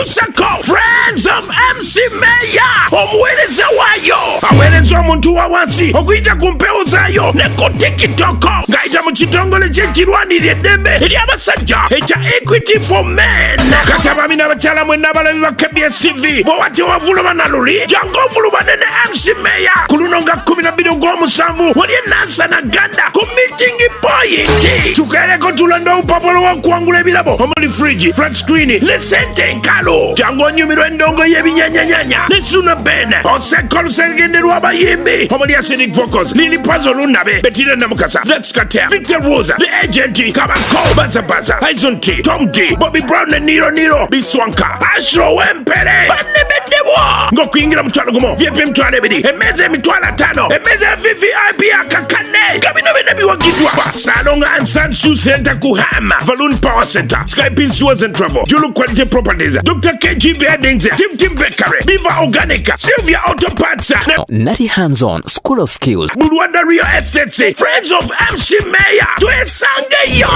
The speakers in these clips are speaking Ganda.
Tusako Friends of MC Mayor omuweereza waayo aweereza omuntu wa wansi okuyita ku mpewo zaayo ne ku TikTok ng'ayita mu kitongole ky'ekirwanirira eddembe ery'abasajja ekya Equity for Men. Kati abaami n'abakyala mwenna abalabi ba KBS TV bw'owate wavuluma na luli jangu ovulumane ne MC Mayor ku luno nga 12/7 wali enansana ganda ku meeting point. Tukeereko tulonda obupapula w'okuwangula ebirabo omuli fridge, flat screen ne ssente nkalu. Jangu onyumirwa endongo y'ebinyanyanyanya ne Suna Ben oseka oluserengende lw'abayimbi omuli acidic vocals Lili Puzzle Lunabe Bettina Namukasa Let's Cartel Victor Rosa The Agent Kabako Bazabaza Aizon T Tom D Bobby Brown ne Niro Biswanka Ashro Wempere banemeddewo ng'okuyingira mutwalo gumo VIP emitwalo ebiri emmeeza emitwalo 5 emmeeza VVIP akakane nga bino byonna biwagiddwa Salon and Sun Shoe Center Kuhama Balloon Power Center Skype Sewers and Travel Julu Quality Properties Dr. KG Buildings Tim Bakery Viva Organica Sylvia Auto Parts Natty Hands-On School of Skills Bulwanda Real Estate Friends of MC Mayor twesangeyo.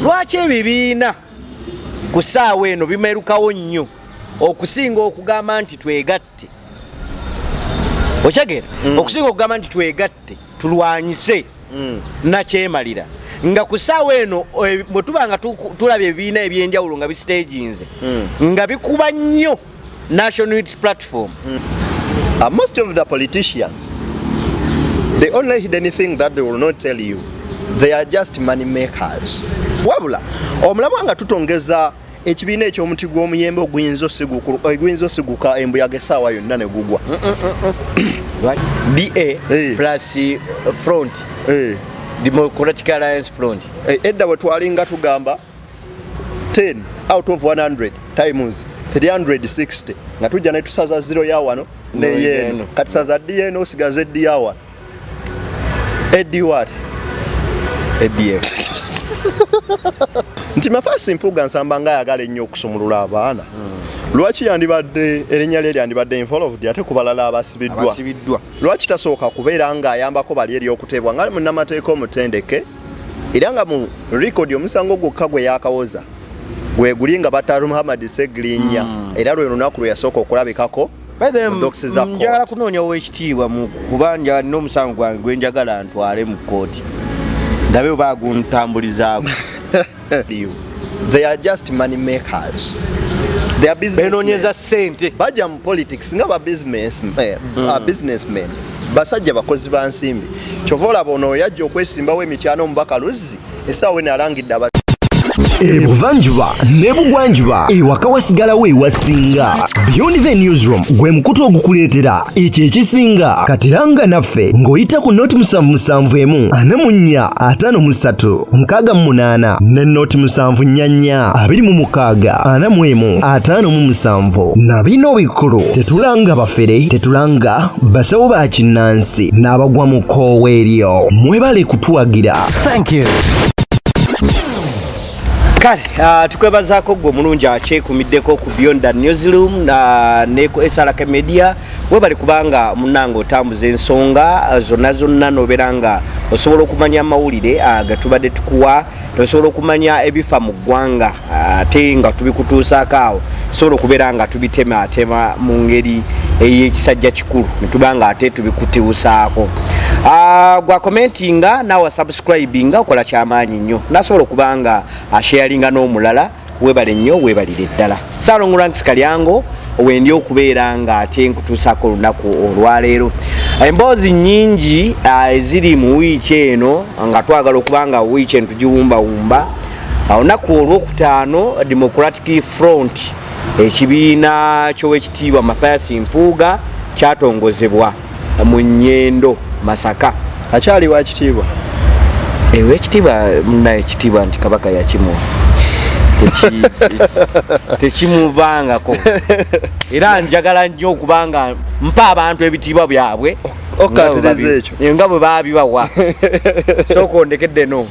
Lwaki ebibiina ku ssaawa eno bimerukawo nnyo okusinga okugamba nti twegatte okyagera okusinga okugamba nti twegatte tulwanyise nakyemalira nga ku ssaawa eno bwe tuba nga tulabye ebibiina ebyenjawulo nga bistaginze nga bikuba nnyo national unity platform. Most of the politicians, the only hidden thing that they will not tell you, they are just money makers. Wabula omulamu nga tutongeza ekibiina eky'omuti gw'omuyembe oguyinza osiguka embuyaga essaawa yonna ne gugwa. DA plus front Democratic Alliance Front. Edda bwe twalinga tugamba 10 out of 100 times 360 nga tujja ne tusaza 0 ya wano ne yeno kati saza DN osigaze eddi ya wano eddi what EDF nti Mathias Mpuuga nsamba nga ayagala ennyo okusumulula abaana lwaki yandibadde erinnya lye lyandibadde involved ate ku balala abasibiddwa lwaki tasooka kubeera nga ayambako bali eri okuteebwa nga munnamateeka omutendeke era nga mu record omusango gwokka gwe yakawoza gwe guli nga bataru Muhammad Segirinya era lwe lunaku lwe yasooka okulabikako njagala kunoonya ow'ekitiibwa mu kubanja n'omusango gwange gwe njagala ntwale mu kkooti ndabe oba guntambulizaako. They are just money makers. They are businessmen. Sente bajja mu politics nga businessmen basajja bakozi ba nsimbi kyova olaba ono yajja okwesimbawo emityano omubaka Luzzi essaawa eno alangidde ebuvanjuba n'ebugwanjuba ewaka wasigalawo ewasinga Beyond the Newsroom gwe mukutu ogukuleetera ekyo ekisinga katiranga naffe ng'oyita ku noti 771 44 53 68 ne noti 744 26 41 57 na bino bikulu tetulanga bafere tetulanga basawo ba kinnansi n'abagwa mu koowa eryo mwebale kutuwagira. Thank you. Kale tukwebazaako gwe mulungi akyekumiddeko ku Beyond the Newsroom ne ku SRK Media webali kubanga munnange otambuza ensonga zonna nobeera nga osobola okumanya amawulire gatubadde tukuwa osobola okumanya ebifa mu ggwanga ate nga tubikutuusaako awo osobola okubeera nga tubitematema mu ngeri ey'ekisajja kikulu netubanga ate tubikutiusaako. Gwa commentinga nawa subscribinga okola kyamaanyi nnyo nasobola okubanga sharinga n'omulala webale nnyo webalire ddala. Salon Ranks Kalyango owendi okubeera nga ate nkutuusaako olunaku olwaleero. Emboozi nnyingi eziri mu wiiki eno nga twagala okubanga wiiki eno tugiwumbawumba. Olunaku olwokutaano Democratic Front ekibiina ky'owekitiibwa Mathias Mpuuga kyatongozebwa mu Nnyendo Masaka. Akyali wa kitiibwa ekitiibwa munnaye ekitiibwa nti kabaka yakimuwa tekimuvangako era njagala nnyo okubanga mpa abantu ebitiibwa byabwe okatereza ekyo nga bwe baabibawa sooka ondekedde no.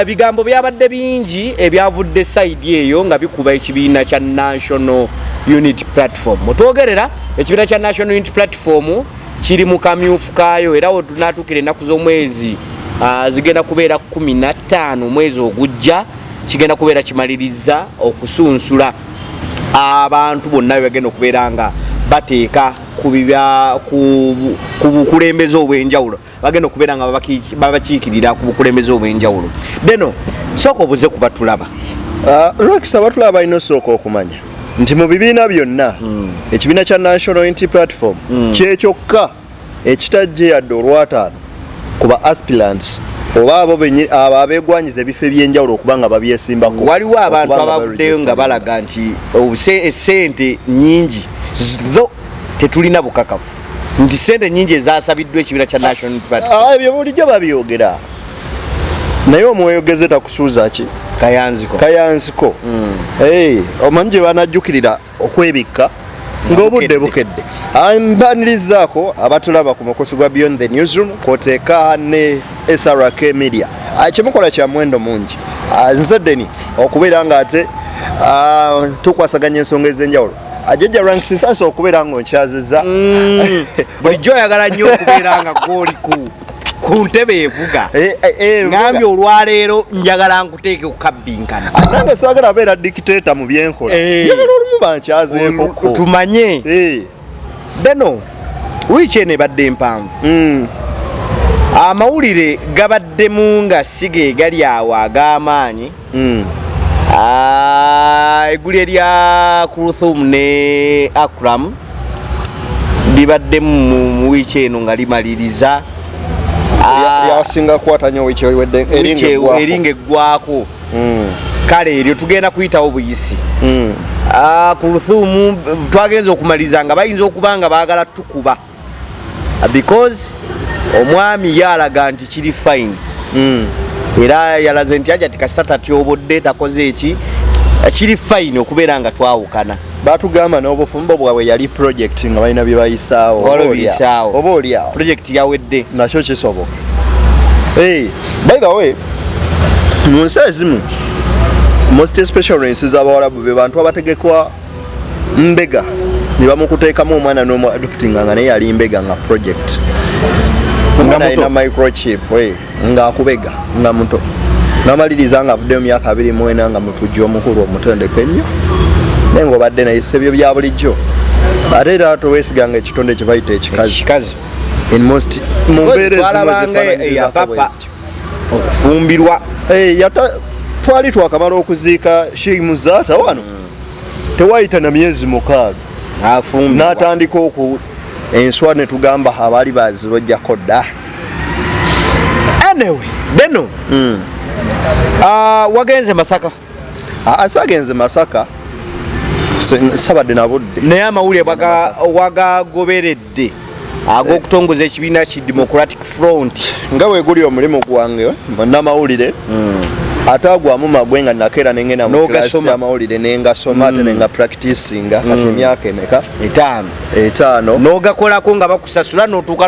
Bigambo byabadde bingi ebyavudde sayidi eyo nga bikuba ekibiina kya National Unity Platform. Otwogerera ekibiina kya National Unity Platform kiri mu kamyufu kaayo era wetunaatuukira ennaku z'omwezi zigenda kubeera 15 omwezi ogujja kigenda kubeera kimaliriza okusunsula abantu bonna bagenda okubeera nga bateeka ku bukulembeze obw'enjawulo bagenda okubeera nga babakiikirira ku bukulembeze obw'enjawulo. Deno sooka obuze ku batulaba. Rex abatulaba balina osooka okumanya nti mu bibiina byonna ekibiina kya National Unity Platform kyekyokka ekitajje yadde olwataano ku ba aspirants oba abo abeegwanyiza ebifo eby'enjawulo okuba nga babyesimbako. Waliwo abantu abavuddeyo nga balaga nti sente nnyingi zo tetulina bukakafu nti sente nnyingi ezasabiddwa ekibiina kya National Unity Platform. Ebyo bulijjo babyogera naye omweyogeze takusuuza ki kayanziko. Omanyi gye banajjukirira okwebikka ng'obudde bukedde. Mbanirizaako abatulaba ku mukosi gwa Beyond the Newsroom kwoteeka ne SRK Media kimukola kya muwendo mungi. Nze Deni okubeera nga ate tukwasaganya ensonga ez'enjawulo ajejja ranks sasa okubeera nga onkyazizza bulijjo oyagala nnyo okubeera nga gwoli ku ntebe evuga ngambye olwaleero njagala nkuteeke kukabbinkana nange saagala beera dictator mu byenkola njagala olumu bankyazeekoko tumanye. Beno wiiki eno ebadde empanvu. Amawulire gabaddemu nga sige gali awo ag'amaanyi. Eggulu erya Kurthum ne Akram libaddemu mu wiiki eno nga limaliriza yasinga kukwatanya wiiki eringa eggwako. Kale eryo tugenda kuyitawo buyisi. Kurthum twagenza okumaliriza nga bayinza okuba nga baagala tukuba because omwami yalaga nti kiri fine. Era yalaze nti ajja tikasita tatyobodde takoze eki kiri fine okubeera nga twawukana. Batugamba n'obufumbo bwabwe yali project nga balina bye bayisaawo oba oliawo project yawedde nakyo kisoboka. By the way mu nsi ezimu most special races abawalabu be bantu abategekwa mbega ne bamukuteekamu omwana n'omu adoptinga nga naye yali mbega nga project omwana alina microchip nga akubega nga muto n'amaliriza nga avudde mu myaka 24 nga mutujja omukulu omutendeke ennyo naye ng'obadde nayise byo bya bulijjo ate era toweesiganga ekitonde kye bayita ekikazi in most mu mbeera ezimu okufumbirwa twali twakamala okuziika Shimuzaata wano tewayita na myezi 6 n'atandika enswa ne tugamba abaali bazirojjako dda. Anyway, Beno wagenze Masaka? Asagenze Masaka sabadde nabudde naye amawulire wagagoberedde ag'okutongoza ekibiina ki Democratic Front nga bwe guli omulimu gwange n'amawulire ate agwamu magwe nga nakeera nengenda mu klasi y'amawulire nengasoma ate nenga practicinga kati emyaka emeka 5 n'ogakolako nga bakusasula n'otuuka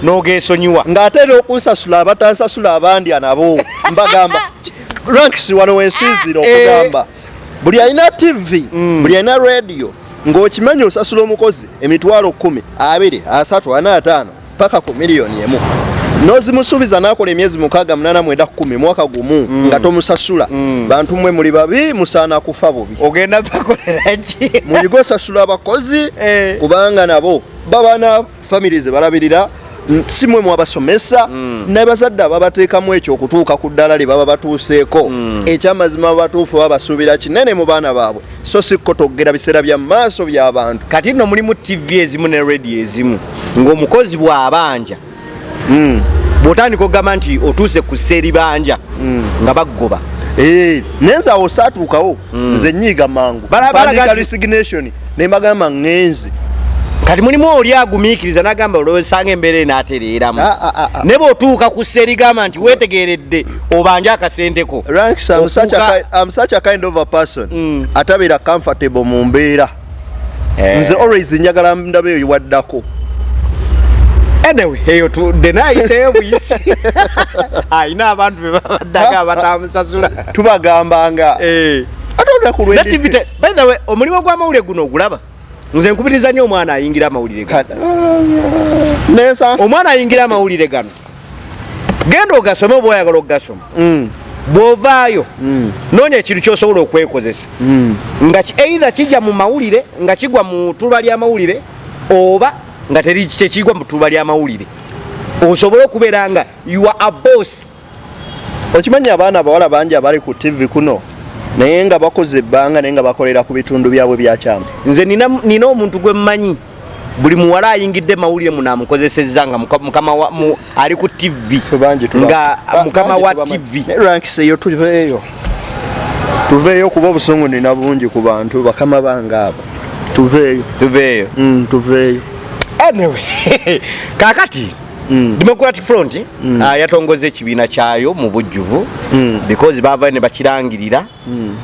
n'ogeesonyiwa ng'ate era okunsasula abatansasula abandi anabo mbagamba ranks wano wensinzira okugamba buli alina TV buli alina radio ng'okimanyi osasula omukozi emitwalo 10 2 3 4 5 paka ku miliyoni emu nozimusuubiza n'akola emyezi 6 8 9 10 mwaka gumu nga tomusasula bantu mmwe muli babi musaana kufa bubi ogenda bakolera ki muyigo osasula abakozi kubanga nabo baba na families balabirira si mwe mwabasomesa n'abazadde ababateekamu ekyo okutuuka ku ddala lye baba batuuseeko ekyamazima batuufu babasuubira kinene mu baana baabwe so sikko toggera biseera bya maaso by'abantu kati nno mulimu TV ezimu ne radio ezimu ng'omukozi bw'abanja bw'otandika okugamba nti otuuse ku sseribanja nga baggoba nenze awo saatuukawo nze nnyiiga mangu pandika resignation ne mbagamba ngenze kati mulimu oli agumiikiriza n'agamba olwesanga embeera enaatereeramu ne bw'otuuka ku sserigamba nti weetegeeredde obanja akasenteko ranks I'm such a kind of a person atabeera comfortable mu mbeera nze always njagala ndabe eyo waddako anyway eyo denayiseyo buyisi ayina abantu bebabaddaga batamusasula tubagambanga atolera ku lwendifite by the way omulimu gw'amawulire guno ogulaba nze nkubiriza nnyo omwana ayingira amawulire gano omwana ayingira amawulire gano genda ogasome oba oyagala okugasoma bw'ovaayo noonya ekintu ky'osobola okwekozesa nga either kijja mu mawulire nga kigwa mu ttuba ly'amawulire oba nga tekigwa mu ttuba ly'amawulire osobole okubeera nga you are a boss. Okimanyi abaana abawala bangi abali ku TV kuno naye nga bakoze ebbanga naye nga bakolera ku bitundu byabwe byakyama. Nze nina omuntu gwe mmanyi buli muwala ayingidde mawulire munaamukozesezza nga mukama ali ku TV nga mukama wa TV. Ranks eyo tuveeyo kuba obusungu nina bungi ku bantu bakama bange abo. Tuveeyo. Anyway kakati Democratic Front yatongoza ekibiina kyayo mu bujjuvu because baava ne bakirangirira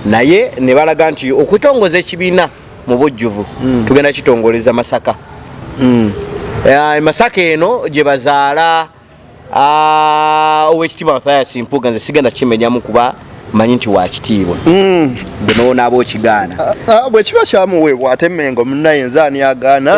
naye ne balaga nti okutongoza ekibiina mu bujjuvu tugenda kitongoleza Masaka. Masaka eno gye bazaala owekitiibwa Mathias Mpuuga nze sigenda kimenyamu kuba manyi nti wakitiibwa bino naabo kigaana bwe kiba kyamuweebwa ate Mengo munnaye nze ani agaana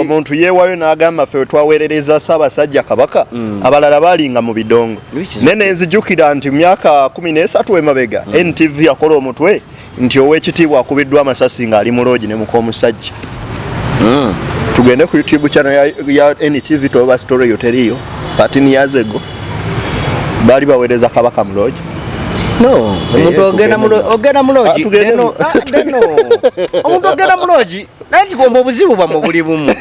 omuntu yeewayo n'agamba ffe twaweerereza Ssaabasajja Kabaka abalala baalinga mu bidongo nene nzijjukira nti myaka 13 emabega NTV yakola omutwe nti owekitiibwa akubiddwa amasasi ng'ali mu loogi ne muk'omusajja. Tugende ku YouTube channel ya NTV toba story yoteriyo 13 years ago bali baweereza Kabaka mu loogi. No, omuntu ogenda muloji deno omuntu ogenda muloji nati gomba obuzibu bwa mu buli bumu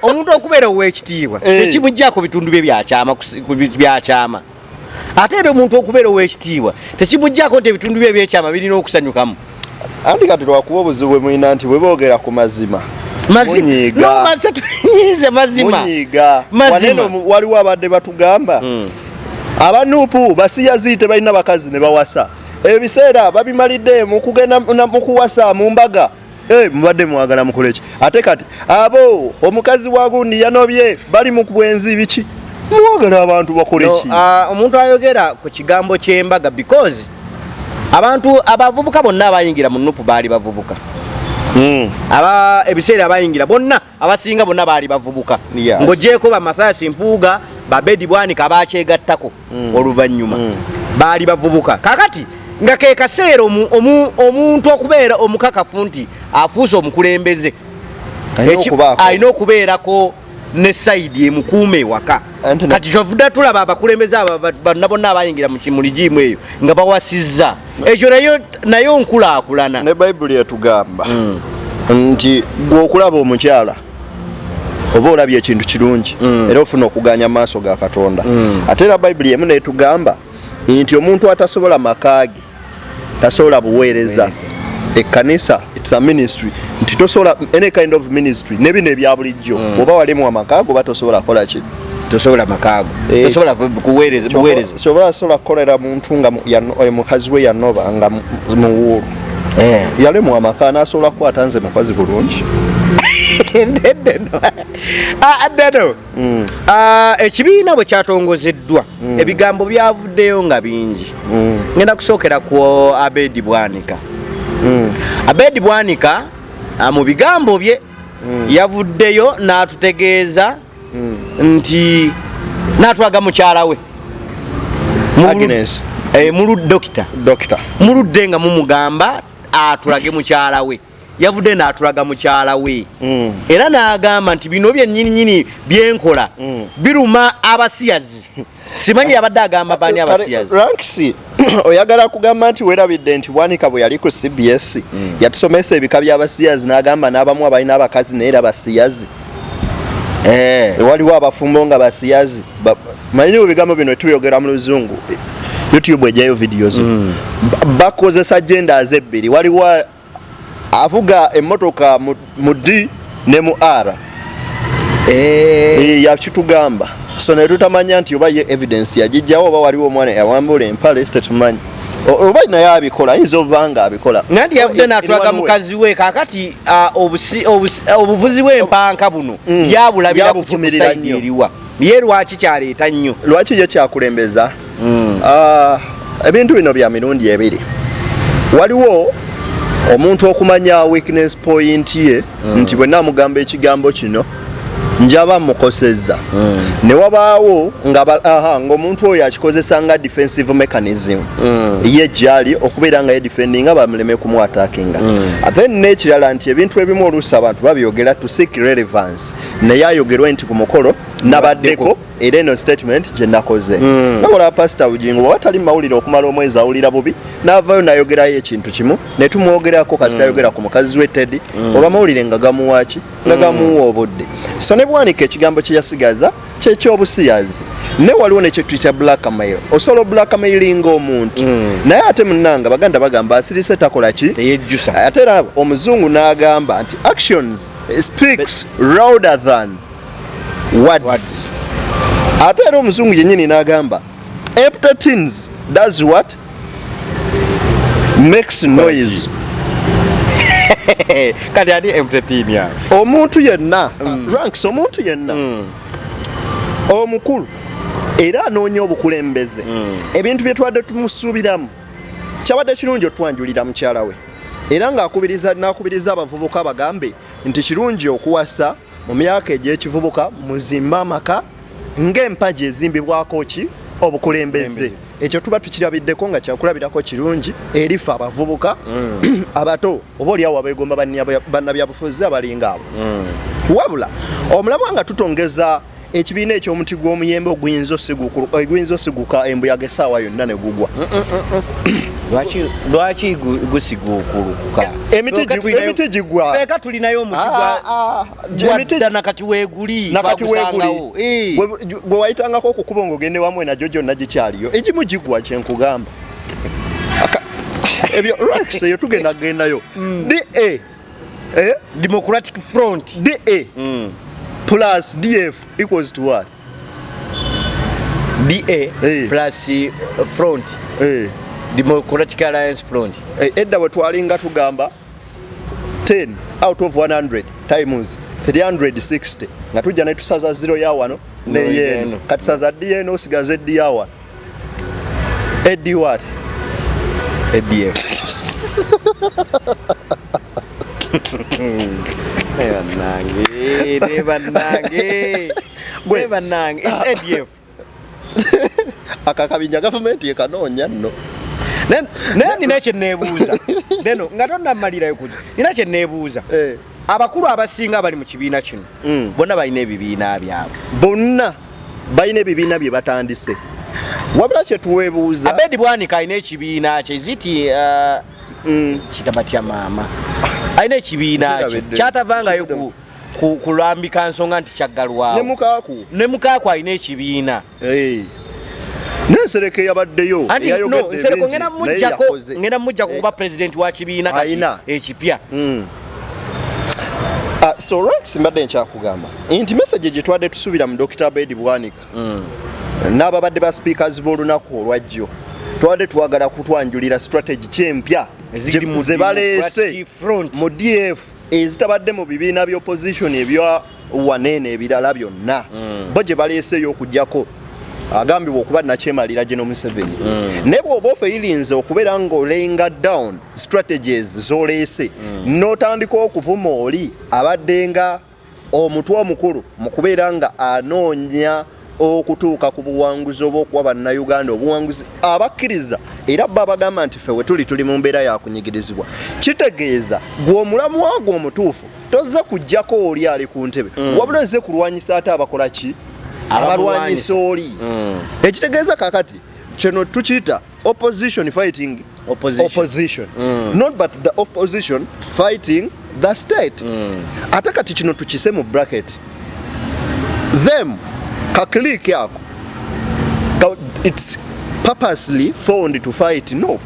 omuntu okubeera ow'ekitiibwa tekimujjako bitundu bye byakyama ate era omuntu okubeera ow'ekitiibwa tekimujjako nti ebitundu bye byekyama birina okusanyukamu. Andi kati lwakuba obuzibu bwe mulina nti bwe boogera ku mazima waliwo abadde batugamba abanuupu basiyazi tebalina bakazi ne bawasa ebiseera babimalidde mu kugenda mu kuwasa mu mbaga mubadde mwagala mukoleki ate kati abo omukazi wa gundi yanobye bali mu bwenzi biki mwagala abantu bakoleki. Omuntu ayogera ku kigambo ky'embaga because abantu abavubuka bonna abayingira mu nuupu baali bavubuka ebiseera abayingira bonna abasinga bonna baali bavubuka ng'ogyeko ba Mathias Mpuuga ba Abed Bwanika bakyegattako oluvannyuma baali bavubuka kakati nga ke kaseera omuntu okubeera omukakafu nti afuuse omukulembeze alina okubeerako ne sayidi emukuume ewaka kati kyovudde tulaba abakulembeze abo bonna bonna abayingira mu kimuligiimu eyo nga bawasizza ekyo nayo nkulaakulana. Ne Bayibuli etugamba nti bw'okulaba omukyala oba olabye ekintu kirungi era ofuna okuganya maaso ga Katonda ate era Bayibuli emu netugamba nti omuntu atasobola makaagi tasobola buweereza ekkanisa it's a ministry nti tosobola any kind of ministry nebino ebya bulijjo oba walimu amakaago oba tosobola kola ki tosobola makaago tosobola kuweereza sobola kukolera muntu nga mukazi we yanoba nga muwuulu yalimu amaka nasobola kukwata nze mukazi bulungi ekibiina bwe kyatongozeddwa ebigambo byavuddeyo nga bingi ngenda kusookera ku Abed Bwanika. Abed Bwanika mu bigambo bye yavuddeyo n'atutegeeza nti n'atulaga mukyala we Agnes dokita muludde nga mumugamba atulage mukyala we yavudde n'atulaga mukyala we era n'agamba nti bino byennyini byenkola biruma abasiyazi simanyi yabadde agamba bani abasiyazi Ranks oyagala kugamba nti werabidde nti Bwanika bwe yali ku CBS yatusomesa ebika by'abasiyazi n'agamba n'abamu abalina abakazi naye era basiyazi waliwo abafumbo nga basiyazi manyi bigambo bino tubiyogera mu luzungu YouTube ejayo videos bakozesa genders ebbiri waliwo avuga emmotoka mu D ne mu R yakitugamba so ne tutamanya nti oba ye evidence yagijjawo oba waliwo omwana yawambula empale tetumanyi oba naye abikola ayinza obanga abikola nandi yavudde n'atulaga mukazi we kakati obuvuzi bw'empanka buno yabulabira ku kimusayidi eriwa ye lwaki kyaleeta nnyo lwaki ye kyakulembeza ebintu bino bya mirundi ebiri waliwo omuntu okumanya weakness point ye nti bwe namugamba ekigambo kino njaba mukosezza ne wabaawo ng'omuntu oyo akikozesa nga defensive mechanism ye gyali okubeera nga ye defendinga bamuleme kumwatakinga then n'ekirala nti ebintu ebimu oluusi abantu babyogera to seek relevance naye ayogerwa nti ku mukolo nabaddeko era eno statement gye nakoze nakola pasita bugingo watali mawulire okumala omwezi awulira bubi n'avaayo n'ayogerayo ekintu kimu ne tumwogerako kasita ayogera ku mukazi we Teddy olw'amawulire nga gamuwaaki nga gamuwa obudde so ne Bwanika ekigambo kye yasigaza kyekyobusiyazi ne waliwo nekyetu kya blackmail osobola blackmailinga omuntu naye ate munnanga baganda bagamba asirise takola ki teyejjusa ate era omuzungu n'agamba nti actions speaks louder than words. Ate era omuzungu yennyini n'agamba empty tins does what makes noise. kati ani empty tin ya omuntu yenna ranks omuntu yenna omukulu era anoonya obukulembeze ebintu bye twadde tumusuubiramu kyabadde kirungi otwanjulira mukyala we era n'akubiriza abavubuka bagambe nti kirungi okuwasa mu myaka egy'ekivubuka muzimba amaka ng'empagi ezimbibwako ki obukulembeze ekyo tuba tukirabiddeko nga kyakulabirako kirungi erifa abavubuka abato oba oliawo abeegomba bannabyabufuzi abalinga abo wabula omulabwa nga tutongeza ekibiina eky'omuti gw'omuyembe oguyinza osiguka embuyaga essaawa yonna ne gugwa lwaki gusigukulukuka emiti gigwa feka tulinayo omuti gwadda kati weeguli bwe wayitangako okukuba ng'ogende wamwe nagyo gyonna gikyaliyo egimu gigwa kyenkugamba ebyo rax eyo tugendagendayo Democratic Front DA plus DF equals to what? DA plus Front Democratic Alliance Front. Edda bwe twalinga tugamba 10 out of 100 times 360 nga tujja ne tusaza 0 ya wano ne yeno kati saza DN osigaze D ya wano Edi what? EDF. Nange it's EDF. Akakabinja government yekanoonya nno naye nina ekyenneebuuza deno nga tonnamalirayo kuja nina kyenneebuuza abakulu abasinga abali mu kibiina kino bonna balina ebibiina byabwe bonna balina ebibiina bye batandise wabula kyetuweebuuza Abed Bwanika alina ekibiina kye ziti kitabatya maama alina ekibiina kye kyatavangayo kulambika nsonga nti kyaggalwawo ne mukaaku alina ekibiina Nsereko yabaddeyo Nsereko ngenda mujjako kuba president wa kibiina kati ekipya so Rex mbadde nkyakugamba nti message gye twadde tusuubira mu Dr. Abed Bwanika n'ababadde ba speakers b'olunaku olwajjo twadde twagala kutwanjulira strategy kyempya ze baleese mu DF ezitabadde mu bibiina by'opposition ebya wanene ebirala byonna bo gye baleeseyo okugjako agambibwa okuba nakyemalira General Museveni ne bw'oba ofeelinze okubeera ng'olayinga down strategies z'oleese n'otandika okuvuma oli abadde nga omutwe omukulu mu kubeera nga anoonya okutuuka ku buwanguzi oba okuwa bannayuganda obuwanguzi abakkiriza era bba bagamba nti ffe we tuli mu mbeera yakunyigirizibwa kitegeeza gwe omulamu wagwo omutuufu tozze kuggyako oli ali ku ntebe wabula ozze kulwanyisa ate abakola ki abalwanyisa oli ekitegeeza kakati kino tukiyita opposition fighting opposition not but the opposition fighting the state ate kati kino tukise mu bracket them kaklik yako it's purposely formed to fight no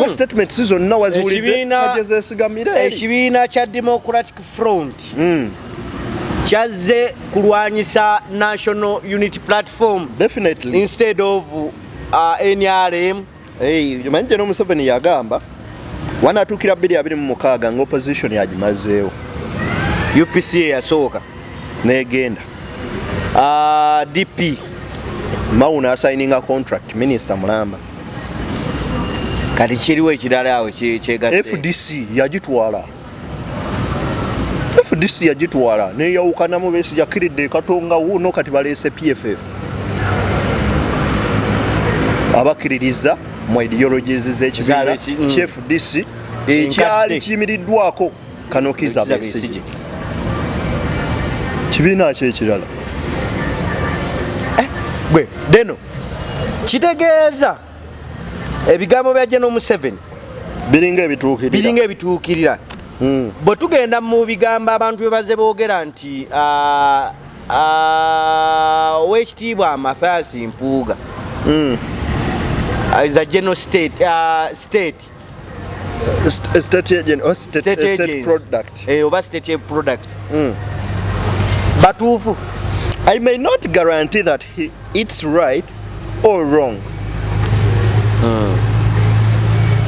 statement zonna waziwulidde ajezeesigamira ekibiina kya Democratic Front kyazze kulwanyisa National Unity Platform definitely instead of NRM. Omanyi General Museveni yagamba wanatuukira 2026 nga opposition yagimazeewo UPCA yasooka negenda DP Mauna assigninga contract Minister Mulamba kati kiriwo ekirala awo kyegase FDC yagitwala FDC yagitwala neyawukanamu Besigye Kiridde Katonga wuno kati baleese PFF abakirizza mu ideologies z'ekibiina FDC ekyali kiyimiriddwako Kanokiza Besigye kibiina kyekirala gwe deno kitegeeza ebigambo bya General M7 biringa ebituukirira bwe tugenda mu bigambo abantu bye baze boogera nti Oweekitiibwa Mathias Mpuuga is a general state product oba state product batuufu. I may not guarantee that it's right or wrong.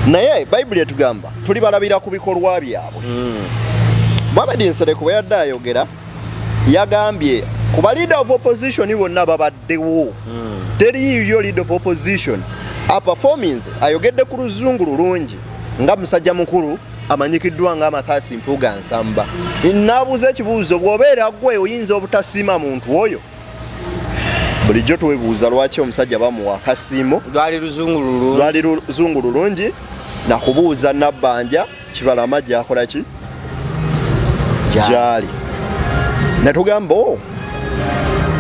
Naye Bible etugamba tuli balabira ku bikolwa byabwe. Abed Nsereko bwe yadde ayogera yagambye ku ba leader of opposition bonna babaddewo. Teriyo leader of opposition performance ayogedde ku luzungu lulungi nga musajja mukulu amanyikiddwa nga Mathias Mpuuga nsamba. Nnabuuza ekibuuzo bw'obeera gwe oyinza obutasiima muntu oyo. Bulijjo twebuuza lwaki omusajja bamuwa akasiimo lwali luzungu lulungi nakubuuza Nabbanja Kibalama gyakola ki gyali netugamba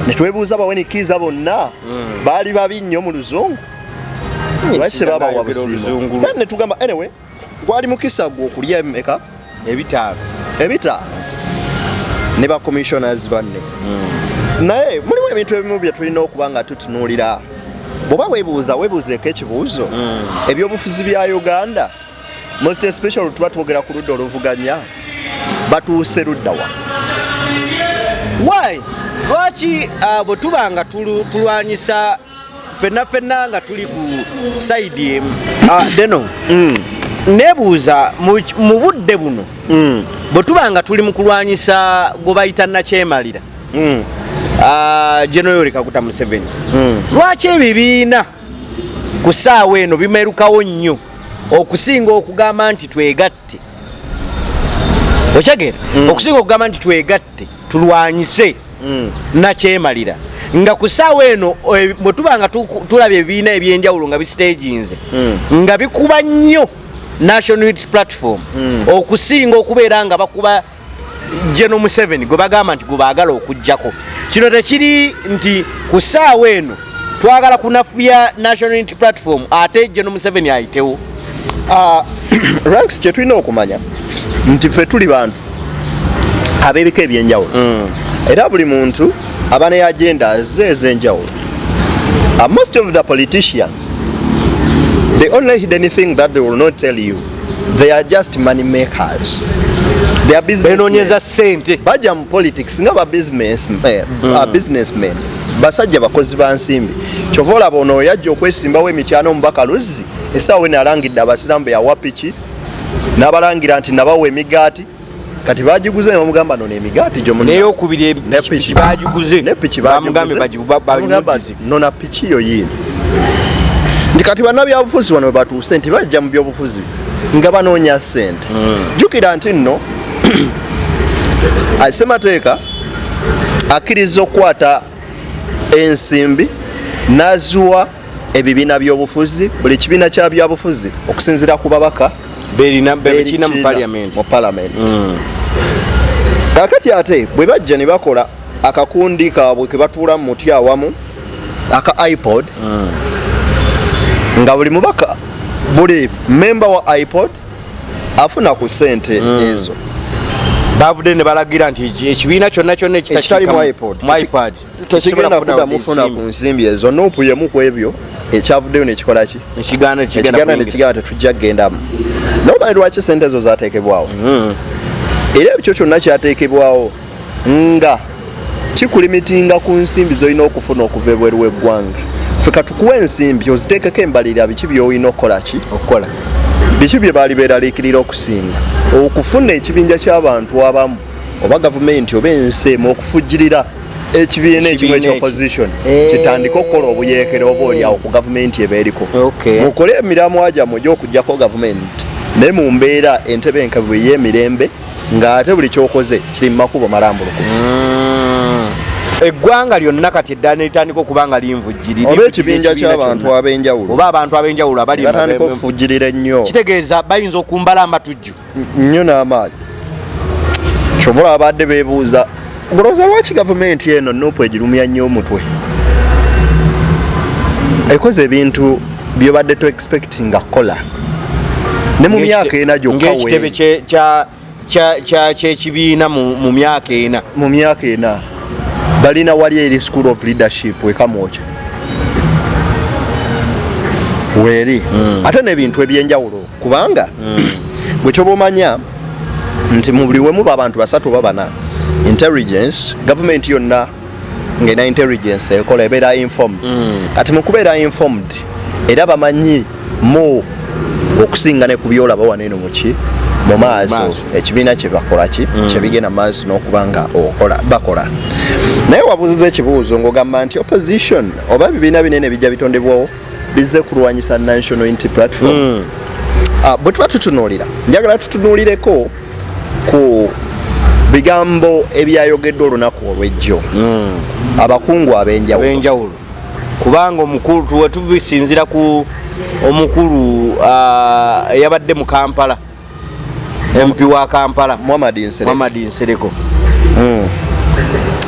netwebuuza abawenikiiza bonna baali babi nnyo mu luzungu lwaki tebabawa busiimo then netugamba anyway gwali mukisa gwe okulya emeka ebitaano ne ba commissioners banne naye mulimu ebintu ebimu bye tulina okuba nga tutunuulira bw'oba weebuuzeeko ekibuuzo ebyobufuzi bya Uganda most especially tuba twogera ku ludda oluvuganya batuuse luddawa lwaki bwe tuba nga tulwanyisa ffenna nga tuli ku sayidi emu deno nebuuza mu budde buno bwe tuba nga tuli mu kulwanyisa gwe bayita nakyemalira General Yoweri Kaguta Museveni lwaki ebibiina ku ssaawa eno bimerukawo nnyo okusinga okugamba nti twegatte okyageera okusinga okugamba nti twegatte tulwanyise nakyemalira nga ku ssaawa eno bwe tuba nga tulaba ebibiina ebyenjawulo nga bistaginze nga bikuba nnyo National Unity Platform okusinga okubeera nga bakuba General M7 gwe bagamba nti gwe baagala okuggyako. Kino tekiri nti ku ssaawa eno twagala kunafuya National Unity Platform ate General M7 ayitewo. Ranks kye tulina okumanya nti ffe tuli bantu ab'ebika ebyenjawulo era buli muntu aba ne agenda ez'enjawulo. Most of the politicians, the only hidden thing that they will not tell you, they are just money makers. They are businessmen. Bajja mu politics nga businessmen. Basajja bakozi ba nsimbi. Kyova olaba ono yajja okwesimbawo emityano omubaka Luzzi essaawa eno alangidde abasiramu yawa piki n'abalangira nti nabawa emigaati kati bagiguze ne bamugamba no n'emigaati gyo n'eyokubiri piki bagiguze ne piki bagiguze nona piki yo yino nti kati bannabyabufuzi wano batuuse nti bajja mu byobufuzi nga banoonya ssente jjukira nti nno Ssemateeka akkiriza okukwata ensimbi n'aziwa ebibiina by'obufuzi buli kibiina kya byabufuzi okusinziira ku babaka beerina mu palamenti. Kakati ate bwe bajja ne bakola akakundi kaabwe ke batuula mu muti awamu aka iPod nga buli mubaka buli memba wa iPod afuna ku ssente ezo. Bavudde ne balagira nti ekibiina kyonna ekitali mu iPod tekigenda kuddamu kufuna ku nsimbi ezo n'opuyemu ku ebyo ekyavuddeyo nekikola ki ekigaana tetujja kugendamu. Nomanyi lwaki ssente ezo zaateekebwawo era ekyo kyonna kyateekebwawo nga kikulimitinga ku nsimbi z'olina okufuna okuva ebweru w'eggwanga. Ffe katukuwa ensimbi oziteekeko embalirira biki by'olina okukola biki bye baali beeraliikirira okusinga okufuna ekibinja ky'abantu abamu oba gavumenti oba ensi emu okufujjirira ekibiina ekimu eky'opposition kitandika okukola obuyeekera oba oliawo ku gavumenti ebeeriko. Mukole emiramu agyamu gy'okugyako gavumenti naye mu mbeera entebe enkavu ey'emirembe ng'ate buli kyokoze kiri mu makubo malambulukufu. Eggwanga lyonna kati eddala litandika okuba nga linvujjirira oba ekibinja ky'abantu ab'enjawulo oba abantu ab'enjawulo abali batandika okufujjirira ennyo kitegeeza bayinza okumbala amatujju nnyo n'amaanyi kyobola abadde beebuuza bulowooza lwaki gavumenti eno nuupu egirumya nnyo omutwe ekoze ebintu byobadde to expectinga kola ne mu myaka ena gyokka ng'ekitebe kyekibiina mu myaka ena balina wali eri school of leadership ekamwoca weeri ate n'ebintu ebyenjawulo kubanga bwe kyoba omanya nti mu buli wemu abantu 3 oba 4 intelligence gavumenti yonna ng'ena intelligence ekola ebeera informed kati mu kubeera informed era bamanyi mu okusinga ne ku byolaba waneeno muki mu maaso ekibiina kye bakola ki kyebigenda maaso n'okuba nga bakola naye wabuuziza ekibuuzo ng'ogamba nti opposition oba ebibiina binene bijja bitondebwawo bizze kulwanyisa national unity platform bwe tuba tutunuulira njagala tutunuulireko ku bigambo ebyayogeddwa olunaku olw'ejjo abakungu ab'enjawulo kubanga omukulu tuwe tubisinzira ku omukulu eyabadde mu Kampala MP wa Kampala Muhammad Nsereko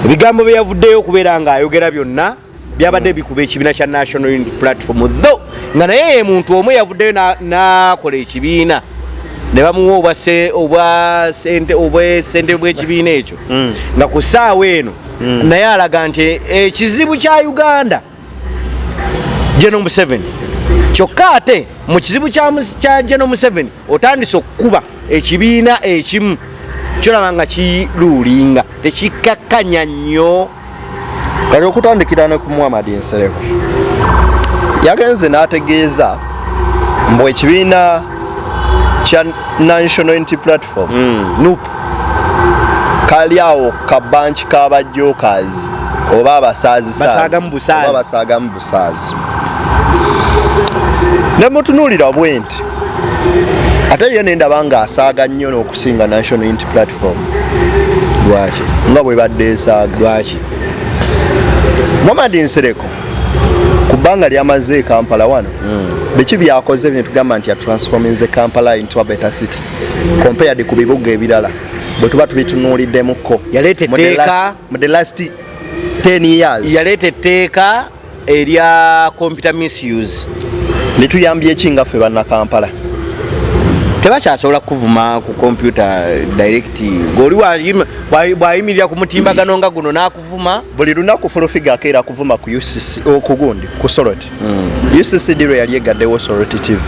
ebigambo bye yavuddeyo okubeera ng'ayogera byonna byabadde bikuba ekibiina kya National Unity Platform tho nga naye ye muntu omu yavuddeyo n'akola ekibiina ne bamuwa obwesente bw'ekibiina ekyo nga ku ssaawa eno naye alaga nti ekizibu kya Uganda General M7 kyokka ate mu kizibu kya General M7 otandise okukuba ekibiina ekimu kyolaba nga kiruulinga tekikakkanya nnyo kati okutandikira ne ku Muhammad Nsereko yagenze n'ategeeza mbu ekibiina kya National Unity Platform NUP kali awo ka banch k'abajokers oba abasaagamu busaazi ne mutunuulira bwe nti ate ye nendaba nga asaaga nnyo n'okusinga National Unity Platform lwaki nga bwe badde esaaga lwaki Muhammad Nsereko ku bbanga lyamaze e Kampala wano biki byakoze bye tugamba nti transforming Kampala into a better city compared ku bibuga ebirala bwe tuba tubitunuuliddemukko yaleeta etteeka mu the last 10 years yaleeta etteeka erya computer misuse lituyambye ki nga ffe banna Kampala tebakyasobola kuvuma ku computer direct ng'oli bwayimirira ku mutimbagano nga guno n'akuvuma buli lunaku fulufiga akeera kuvuma ku UCC okugundi ku Soroti UCC diro yali egaddewo Soroti TV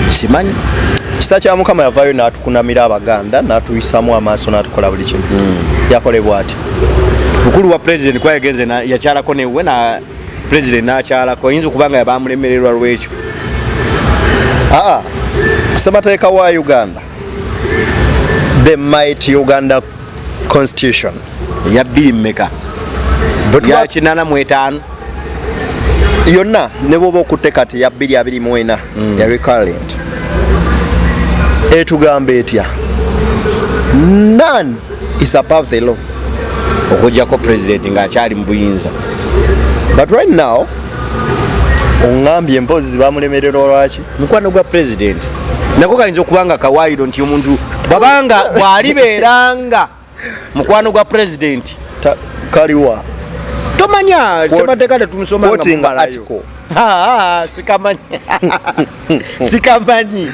simanyi kisa kya Mukama yavaayo n'atukunamira Abaganda n'atuyisaamu amaaso n'atukola buli kimu yakolebwa ati mukulu wa president kwa yagenze yakyalako newe na president n'akyalako oyinza okuba nga yabamulemererwa lwekyo ssemateeka wa Uganda the mighty Uganda constitution ya 2 mmeka ya 85 yonna ne bwoba okutte kati ya 224 ya recurrent etugamba etya none is above the law okujjako president ng'akyali mu buyinza but right now ongambye empozi bamulemererwa lwaki mukwano gwa president nako kayinza okubanga kawaayiro nti omuntu babanga bwalibeeranga mukwano gwa president kaliwa tomanya semateeka tetumusomanga mubalayo sikamanyi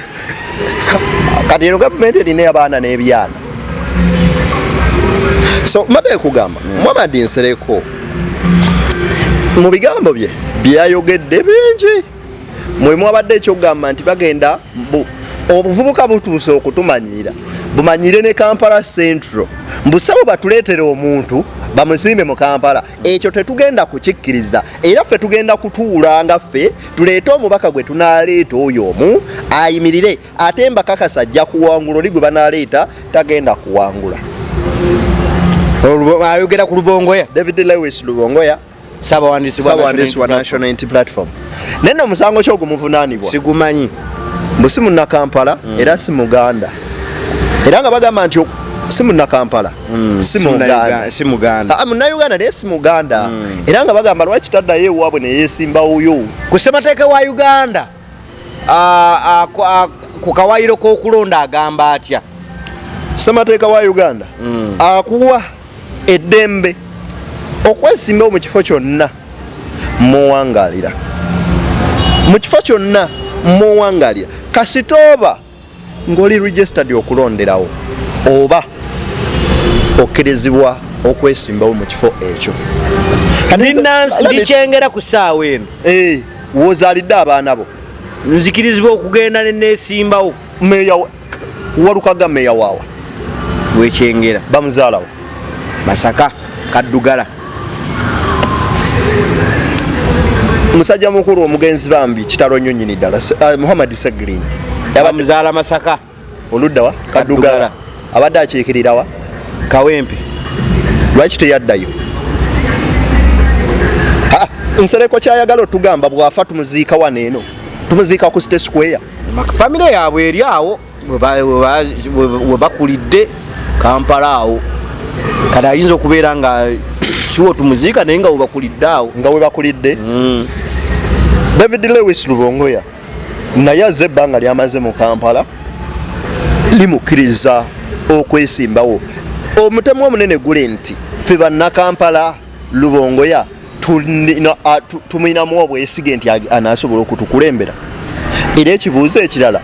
kati eno gavumenti erina abaana n'ebyana so mbadde kugamba Muhammad Nsereko mu bigambo bye byayogedde bingi mwe mwabadde ekyokugamba nti bagenda obuvubuka butuuse okutumanyira bumanyire ne Kampala Central mbusabo batuleetere omuntu bamusimbe mu Kampala ekyo tetugenda kukikkiriza era ffe tugenda kutuula nga ffe tuleete omubaka gwe tunaaleeta oyo omu ayimirire ate mbakakasa ajja kuwangula oli gwe banaaleeta tagenda kuwangula ayogera ku Lubongoya David Lewis Lubongoya Sabawandiisi wa National Unity Platform neno omusango ky'ogumuvunaanibwa sigumanyi mbu si munnakampala era si muganda era nga bagamba nti si munnakampala si muganda munnauganda naye si muganda era nga bagamba lwaki taddayo ewaabwe neyeesimbawoyo ku ssemateeka wa uganda ku kawaayiro k'okulonda agamba atya ssemateeka wa uganda akuwa eddembe okwesimbawo mu kifo kyonna muwangalira mu kifo kyonna muwangalira kasita oba ng'oli registered okulonderawo oba okkirizibwa okwesimbawo mu kifo ekyo ndikyengera ku ssaawa eno wozaalidde abaana bo nzikirizibwa okugenda neneesimbawo walukaga meya waawa wekyengera bamuzaalawo masaka kaddugala musajja mukulu omugenzi bambi kitalo nnyo nnyini ddala Muhammad Segrin bamuzaala masaka oluddawa kaddugala abadde akiikirirawa kawempe lwaki teyaddayo Nsereko kyayagala otugamba bwafa tumuziika waneeno tumuziika ku State Square famire yaabwe eri awo we bakulidde Kampala awo kati ayinza okubeera nga kiwo tumuziika naye nga webakulidde awo nga webakulidde David Lewis Lubongoya naye azze ebbanga lyamaze mu Kampala limukkiriza okwesimbawo omutemu omunene gule nti ffe bannakampala Lubongoya tumuyinamu obwesige nti anaasobola okutukulembera era ekibuuzo ekirala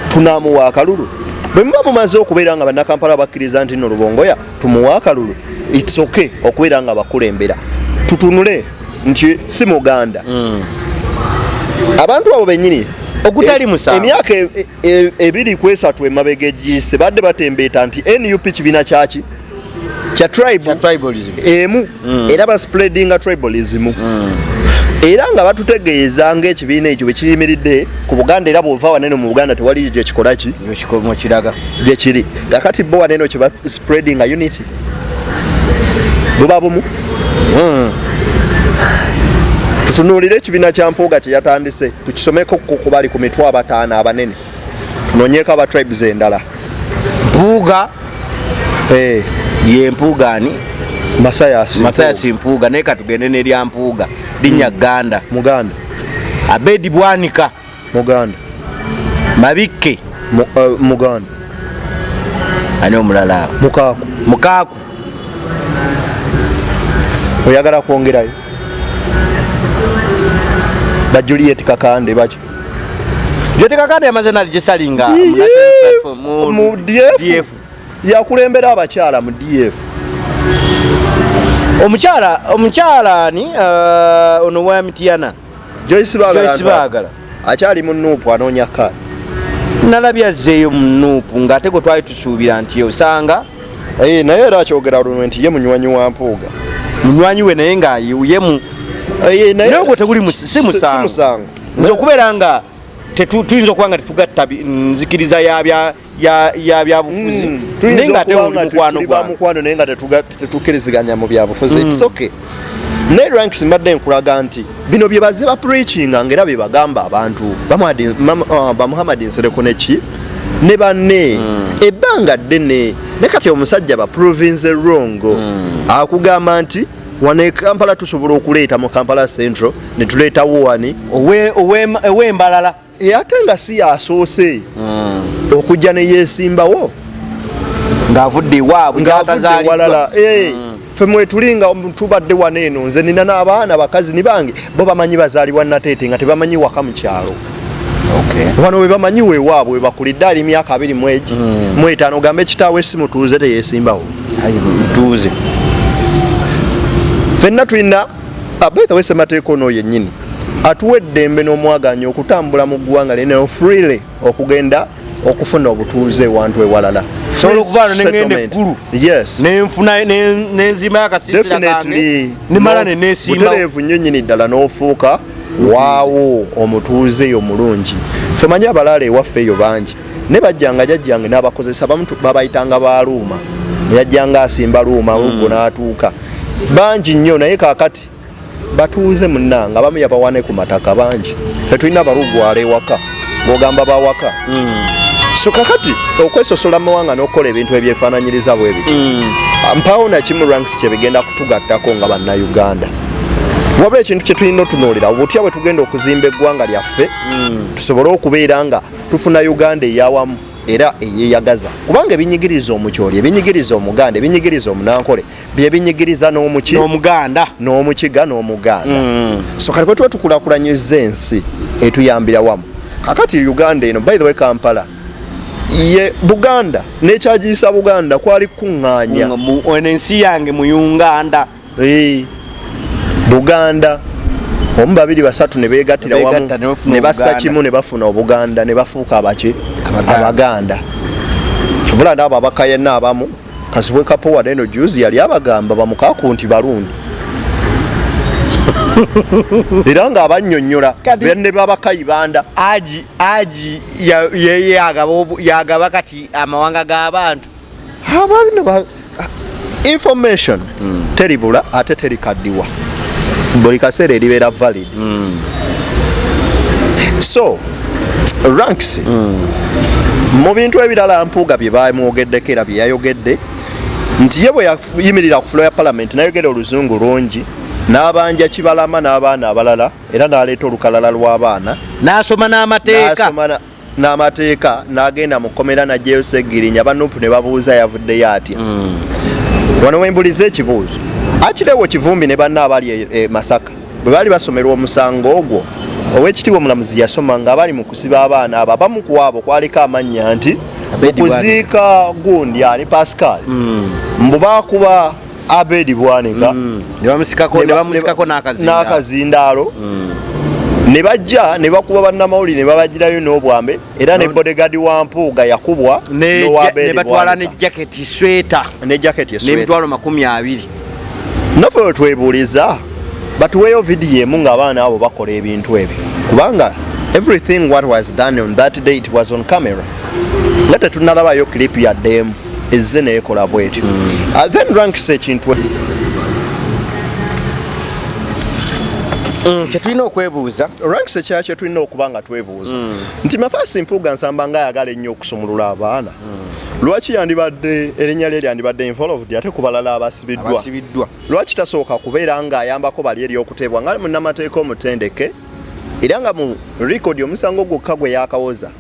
tunaamuwa akalulu bwe muba mumaze okubeera nga bannakampala bakkiriza nti nno Lubongoya tumuwa akalulu it's okay okubeera nga bakulembera tutunule nti si muganda abantu abo bennyini ogutali musango emyaka 2-3 emabega egiyise badde batembeeta nti NUP kibiina kyaki kya tribalism emu era baspreadinga tribalism era nga batutegeeza ng'ekibiina ekyo bwe kiyimiridde ku Buganda era bw'ova wanene mu Buganda tewali gye kikola ki kiraga gye kiri kakati bo wanene kye baspreadinga unity buba bumu tutunuulire ekibiina kya Mpuuga kye yatandise tukisomeko ku bali ku mitwe 5 abanene tunoonyeeko aba tribes endala Mpuuga ye Mpuuga ani Mathias Mpuuga naye katugende n'erya Mpuuga linnya Ganda muganda Abed Bwanika muganda Mabikke muganda ani omulala Mukaaku oyagala kwongerayo ba Juliet Kakande baki Juliet Kakande yamaze nali gisalinga mu DF yakulembera abakyala mu DF omukyala ni ono wa Mitiana Joyce Bagala akyali mu Nuupu anoonya kale nalabya azzeeyo mu Nuupu ng'ate gwe twali tusuubira nti osanga naye era akyogera luno nti ye munywanyi wa Mpuuga munywanyi we naye ng'ayewuyemu naye gwe teguli si musango nze okubeera nga tuyinza okuba nga tetugatta nzikiriza yabyabufuzi naye nga ate mukwano naye nga tetukkiriziganya mu byabufuzi it's okay naye ranks mbadde nkulaga nti bino bye bazze bapreachinga ng'era bye bagamba abantu ba Muhammad Nsereko ne banne ebbanga ddene ne kati omusajja ba province wrong akugamba nti wane Kampala tusobola okuleeta mu Kampala Central ne tuleetawo wani ow'embalala ate nga si yasoose okujja ne yeesimbawo ng'avudde ewaabwe ng'atazaalibwa ffe mwetulinga tubadde wano eno nze nina n'abaana bakazi bange bo bamanyi bazaalibwa nateete nga tebamanyi waka mu kyalo wano we bamanyi weewaabwe we bakulidde ali myaka 25 ogambe kitaawe si mutuuze teyeesimbawo mutuuze ffenna tulina abeethawe ssemateeka ono yennyini atuwa eddembe n'omwaganya okutambula mu ggwanga lino freely okugenda okufuna obutuuze ewantu ewalala sobola okuvaano neŋŋenda eggulu nenfuna nenzimbayo akasiisira kange nemala neneesimbawo butereevu nnyo nnyini ddala n'ofuuka waawo omutuuze omulungi ffe manyi abalaala ewaffe eyo bangi ne bajjanga jajjange n'abakozesa bamu babayitanga baluuma yajjanga asimba luuma oluggo n'atuuka bangi nnyo naye kaakati batuuze munnanga abamu yabawane ku mataka bangi tetulina balugwala ewaka ng'ogamba bawaka so kakati okwesosola mawanga n'okukola ebintu ebyefaananyiriza bwe biti mpaawo nakimu ranks kyebigenda kutugattako nga bannayuganda wabula ekintu kye tulina otunuulira obutya bwe tugenda okuzimba eggwanga lyaffe tusobole okubeera nga tufuna uganda eyawamu era eyeyagaza kubanga ebinyigiriza omukyoli ebinyigiriza omuganda ebinyigiriza omunankole byebinyigiriza n'omuganda n'omukiga n'omuganda so kati bwe tuba tukulakulanyiza ensi etuyambira wamu kakati uganda eno by the way Kampala ye Buganda n'ekyagiisa Buganda kwali kuŋŋaanya ensi yange mu Uganda Buganda omu babiri basatu ne beegattira wamu ne bassa kimu ne bafuna Obuganda ne bafuuka Abaganda kivula n'abo abakayenna abamu kasibwe kapowa neno juzi yali abagamba bamukaaku nti balundi era nga abannyonnyola benne babakayibanda aji yagaba kati amawanga g'abantu information teribula ate terikaddiwa buli kaseera eribeera valid so ranks mu bintu ebirala Mpuuga bye bamwogeddeko era bye yayogedde nti ye bwe yayimirira ku fulo ya palamenti nayogera oluzungu lungi n'abanja Kibalama n'abaana abalala era n'aleeta olukalala lw'abaana n'asoma n'amateeka n'agenda mu kkomera n'ajjayo Seggirinya banupu ne babuuza yavuddeyo atya wano wembuliza ekibuuzo akireewo Kivumbi ne banna abali Masaka bwe baali basomerwa omusango ogwo Oweekitiibwa omulamuzi yasoma nga bali mu kusiba abaana abo abamu ku abo kwaliko amannya nti okuziika gundi ani Pascal mbu baakuba Abed Bwanika ne bamusikako n'akazindaalo ne bajja ne bakuba bannamawulire ne babagirayo n'obwambe era ne bodegaadi wa Mpuuga yakubwa ne batwala ne jaketi sweta n'emitwalo 20 naffe we twebuuliza batuweeyo vidiyo emu ng'abaana abo bakola ebintu ebyo kubanga everything what was done on that day it was on camera nga tetunalabayo clip yaddeemu ezze neekola bwetyo then ranks ekintu kyetulina okwebuuza ranks ekirala kyetulina okuba nga twebuuza nti Mathias Mpuuga nsamba nga ayagala ennyo okusumulula abaana lwaki yandibadde erinnya lye lyandibadde involved ate ku balala abasibiddwa lwaki tasooka kubeera ng'ayambako bali ery'okuteebwa nga munnamateeka omutendeke era nga mu rekodi omusango gwokka gwe yakawoza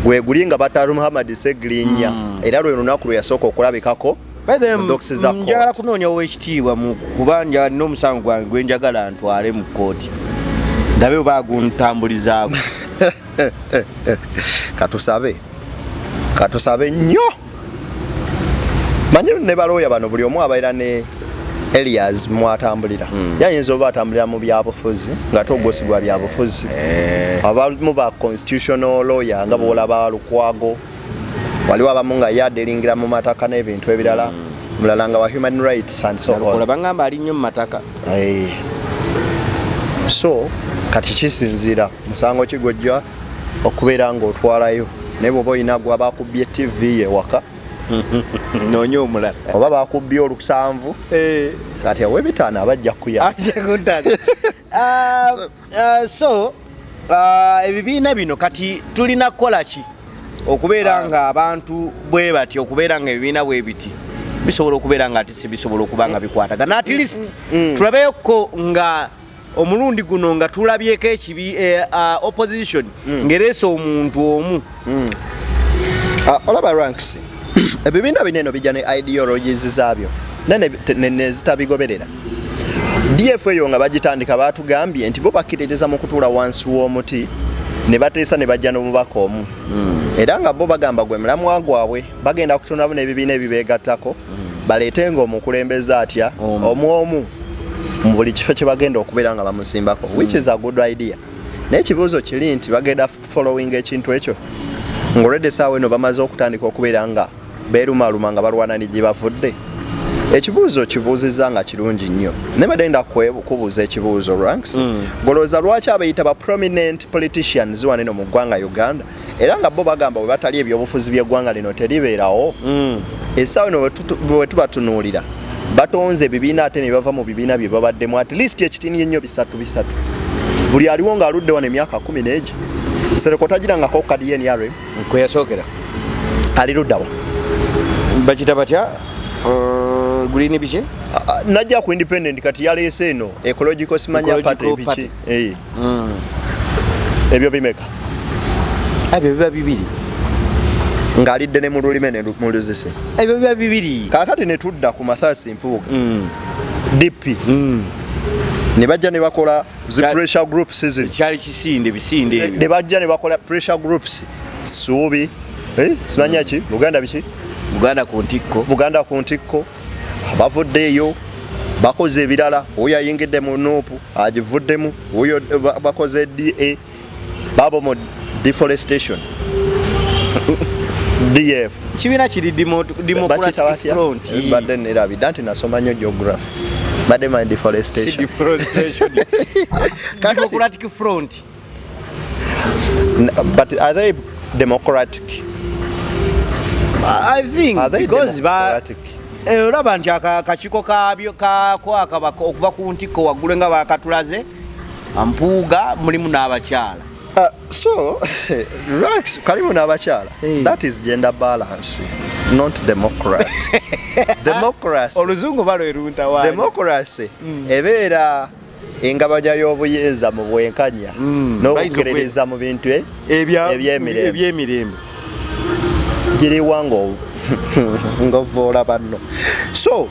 gwe guli nga bataru Muhammad Seggirinya era lwe lunaku lwe yasooka okulabikako njagala kunoonya Oweekitiibwa kuba njalina omusango gwange gwe njagala ntwale mu kkooti ndabe oba guntambulizaako katusabe nnyo manyi ne balooya bano buli omu abaira ne Elias mwatambulira yayinza oba atambulira mu byabufuzi nga togosibwa byabufuzi abamu ba constitutional lawyer nga boolaba Lukwago waliwo abamu nga yadelingira mu mataka n'ebintu ebirala mulala nga wa human rights and so on bangamba ali nnyo mu mataka so kati kisinziira musango kigojja okubeera ng'otwalayo naye bw'oba olina gwe abakubbye TV ewaka noonya omulala oba bakubbye olusanvu kati aw'ebitaano abajja kuya so ebibiina bino kati tulina kukola ki okubeera nga abantu bwe bati okubeera nga ebibiina bwe biti bisobola okubeera nga ati si bisobola okuba nga bikwatagana at least tulabeyoko nga omulundi guno nga tulabyeko ekibi opposition ngereesa omuntu omu olaba ranks ebibiina bineno bijja ne ideologies zaabyo nezitabigoberera DF eyo nga bagitandika batugambye nti bo bakiririza mu kutuula wansi w'omuti ne bateesa ne bajja n'omubaka omu era nga bo bagamba gwe mulamwa gwabwe bagenda kutunamu n'ebibiina ebibeegattako baleetenga omukulembeze atya omu mu buli kifo kye bagenda okubeera nga bamusimbako which is a good idea naye ekibuuzo kiri nti bagenda following ekintu ekyo ng'olwedde saawa eno bamaze okutandika okubeera nga beerumaluma nga balwana ne gye bavudde ekibuuzo kibuuzizza nga kirungi nnyo ne badenda kubuuza ekibuuzo ranks golowooza lwaki abayita ba prominent politicians wano eno mu ggwanga Uganda era nga bo bagamba bwe batali ebyobufuzi by'eggwanga lino teribeerawo essaawa eno bwe tubatunuulira batonze ebibiina ate ne bava mu bibiina bye babaddemu at least ekitini ennyo bisatu buli aliwo ng'aludde wano emyaka 10 n'egi Nsereko tagirangako kadi NRM kwe yasookera ali luddawa bakita batya green biki najja ku independent kati yaleese eno ecological simanya party biki ebyo bimeka ebyo biba bibiri ng'alidde ne mu lulime ne mu luzise ebyo biba bibiri kaakati ne tudda ku Mathaasi Mpuuga DP ne bajja ne bakola zi pressure groups kyali bisinde ne bajja ne bakola pressure groups Suubi simanya ki Buganda biki Buganda ku ntikko bavuddeeyo bakoze ebirala oyo ayingidde mu nuupu agivuddemu oyo bakoze DA babo mu deforestation DF kibiina kiri democratic front badde nerabidde anti nasoma nnyo geography badde my deforestation democratic front but are they democratic? I think are they because democratic? olaba nti akakiiko kaabyo kakabaka okuva ku ntikko waggulu nga bakatulaze Mpuuga mulimu n'abakyala so right kalimu n'abakyala that is gender balance not democracy democracy oluzungu balwerunta wa democracy ebeera engabanya y'obuyinza mu bwenkanya n'okugerereza mu bintu eby'emirembe giriwa ng'ovoola banno so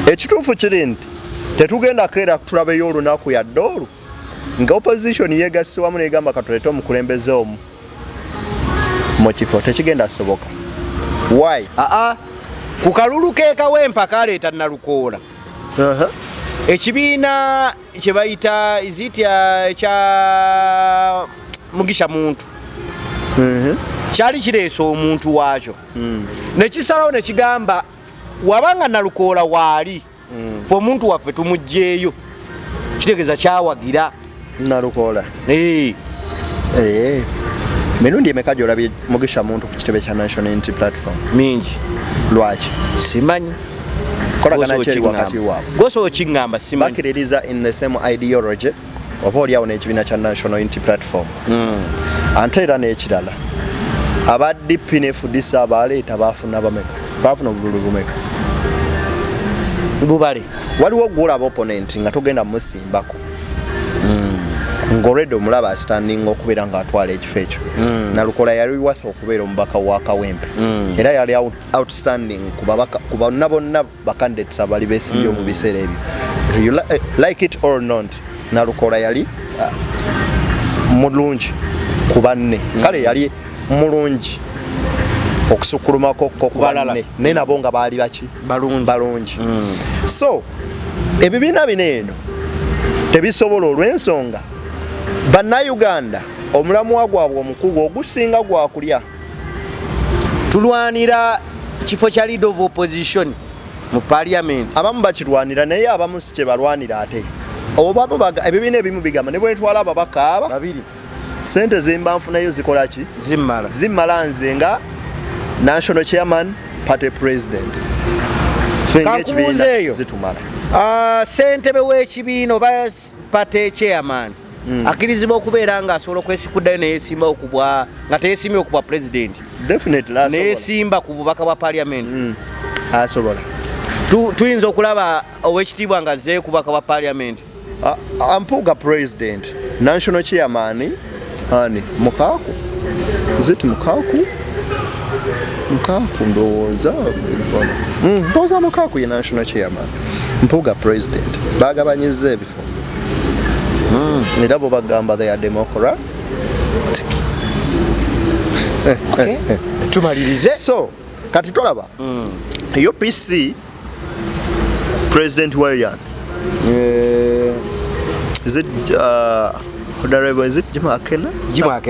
ekituufu kiri nti tetugenda keera tulabeyo olunaku yadde olwo nga opposition yegasse wamu negamba katulete omukulembeze omu mu kifo tekigenda soboka why ku kalulu k'ekawempa kaleeta Nalukoola ekibiina kye bayita ekya Mugisha Muntu kyali kireese omuntu waakyo ne kisalawo ne kigamba wabanga Nalukoola waali fe omuntu waffe tumuggyeeyo kitegeeza kyawagira Nalukoola mirundi emeka gy'olabye Mugisha Muntu ku kitebe kya National Unity Platform? Mingi. Lwaki? Simanyi. Kolagana kyeri wakati waabwe. Goso okiŋŋamba simanyi. Bakiririza in the same ideology oba oliawo n'ekibiina kya National Unity Platform. Ate era n'ekirala aba DP ne FDC abaleeta baafuna obululu bumeka. Bubale. Waliwo gw'olaba opponent nga togenda musimbako. Ng'olwedde omulaba standing okubeera ng'atwala ekifo ekyo. Nalukoola yali watha okubeera omubaka wa Kawempe. Era yali outstanding ku bonna bacandidates abali beesimbye mu biseera ebyo. Like it or not, Nalukoola yali mulungi ku banne. Kale yali mulungi okusukkulumako ku banne. Naye nabo nga baali baki? Balungi. So, ebibiina bino eno tebisobola olw'ensonga Bannayuganda omulamwa gwabwe omukulu ogusinga gwakulya. Tulwanira kifo kya leader of opposition mu parliament. Abamu bakirwanira naye abamu si kye balwanira ate. Ebibiina ebimu bigamba ne bwetwala ababaka aba babiri sente zemba nfunayo zikola ki? Zimmala nze nga national chairman party president. Kakubuzeeyo zitumala. Ssentebe w'ekibiina oba party chairman akirizibwa okubeera nga asobola okwesikuddayo neyesimba okubwa nga teyesimbye okubwa president. Definitely neyesimba ku bubaka bwa parliament. Asobola. Tuyinza okulaba ow'ekitiibwa nga azzeeyo ku bubaka bwa parliament. Mpuuga president, national chairman ani Mukaaku. Is it Mukaaku? Mukaaku ndowooza. Ndowooza Mukaaku ye national chairman. Mpuuga president. Bagabanyizza ebifo. Era bo bagamba they are democrat. Okay. Tumalirize. So, kati tolaba. UPC President Wayan. Is it Honorable, is it Jima Akena? Jima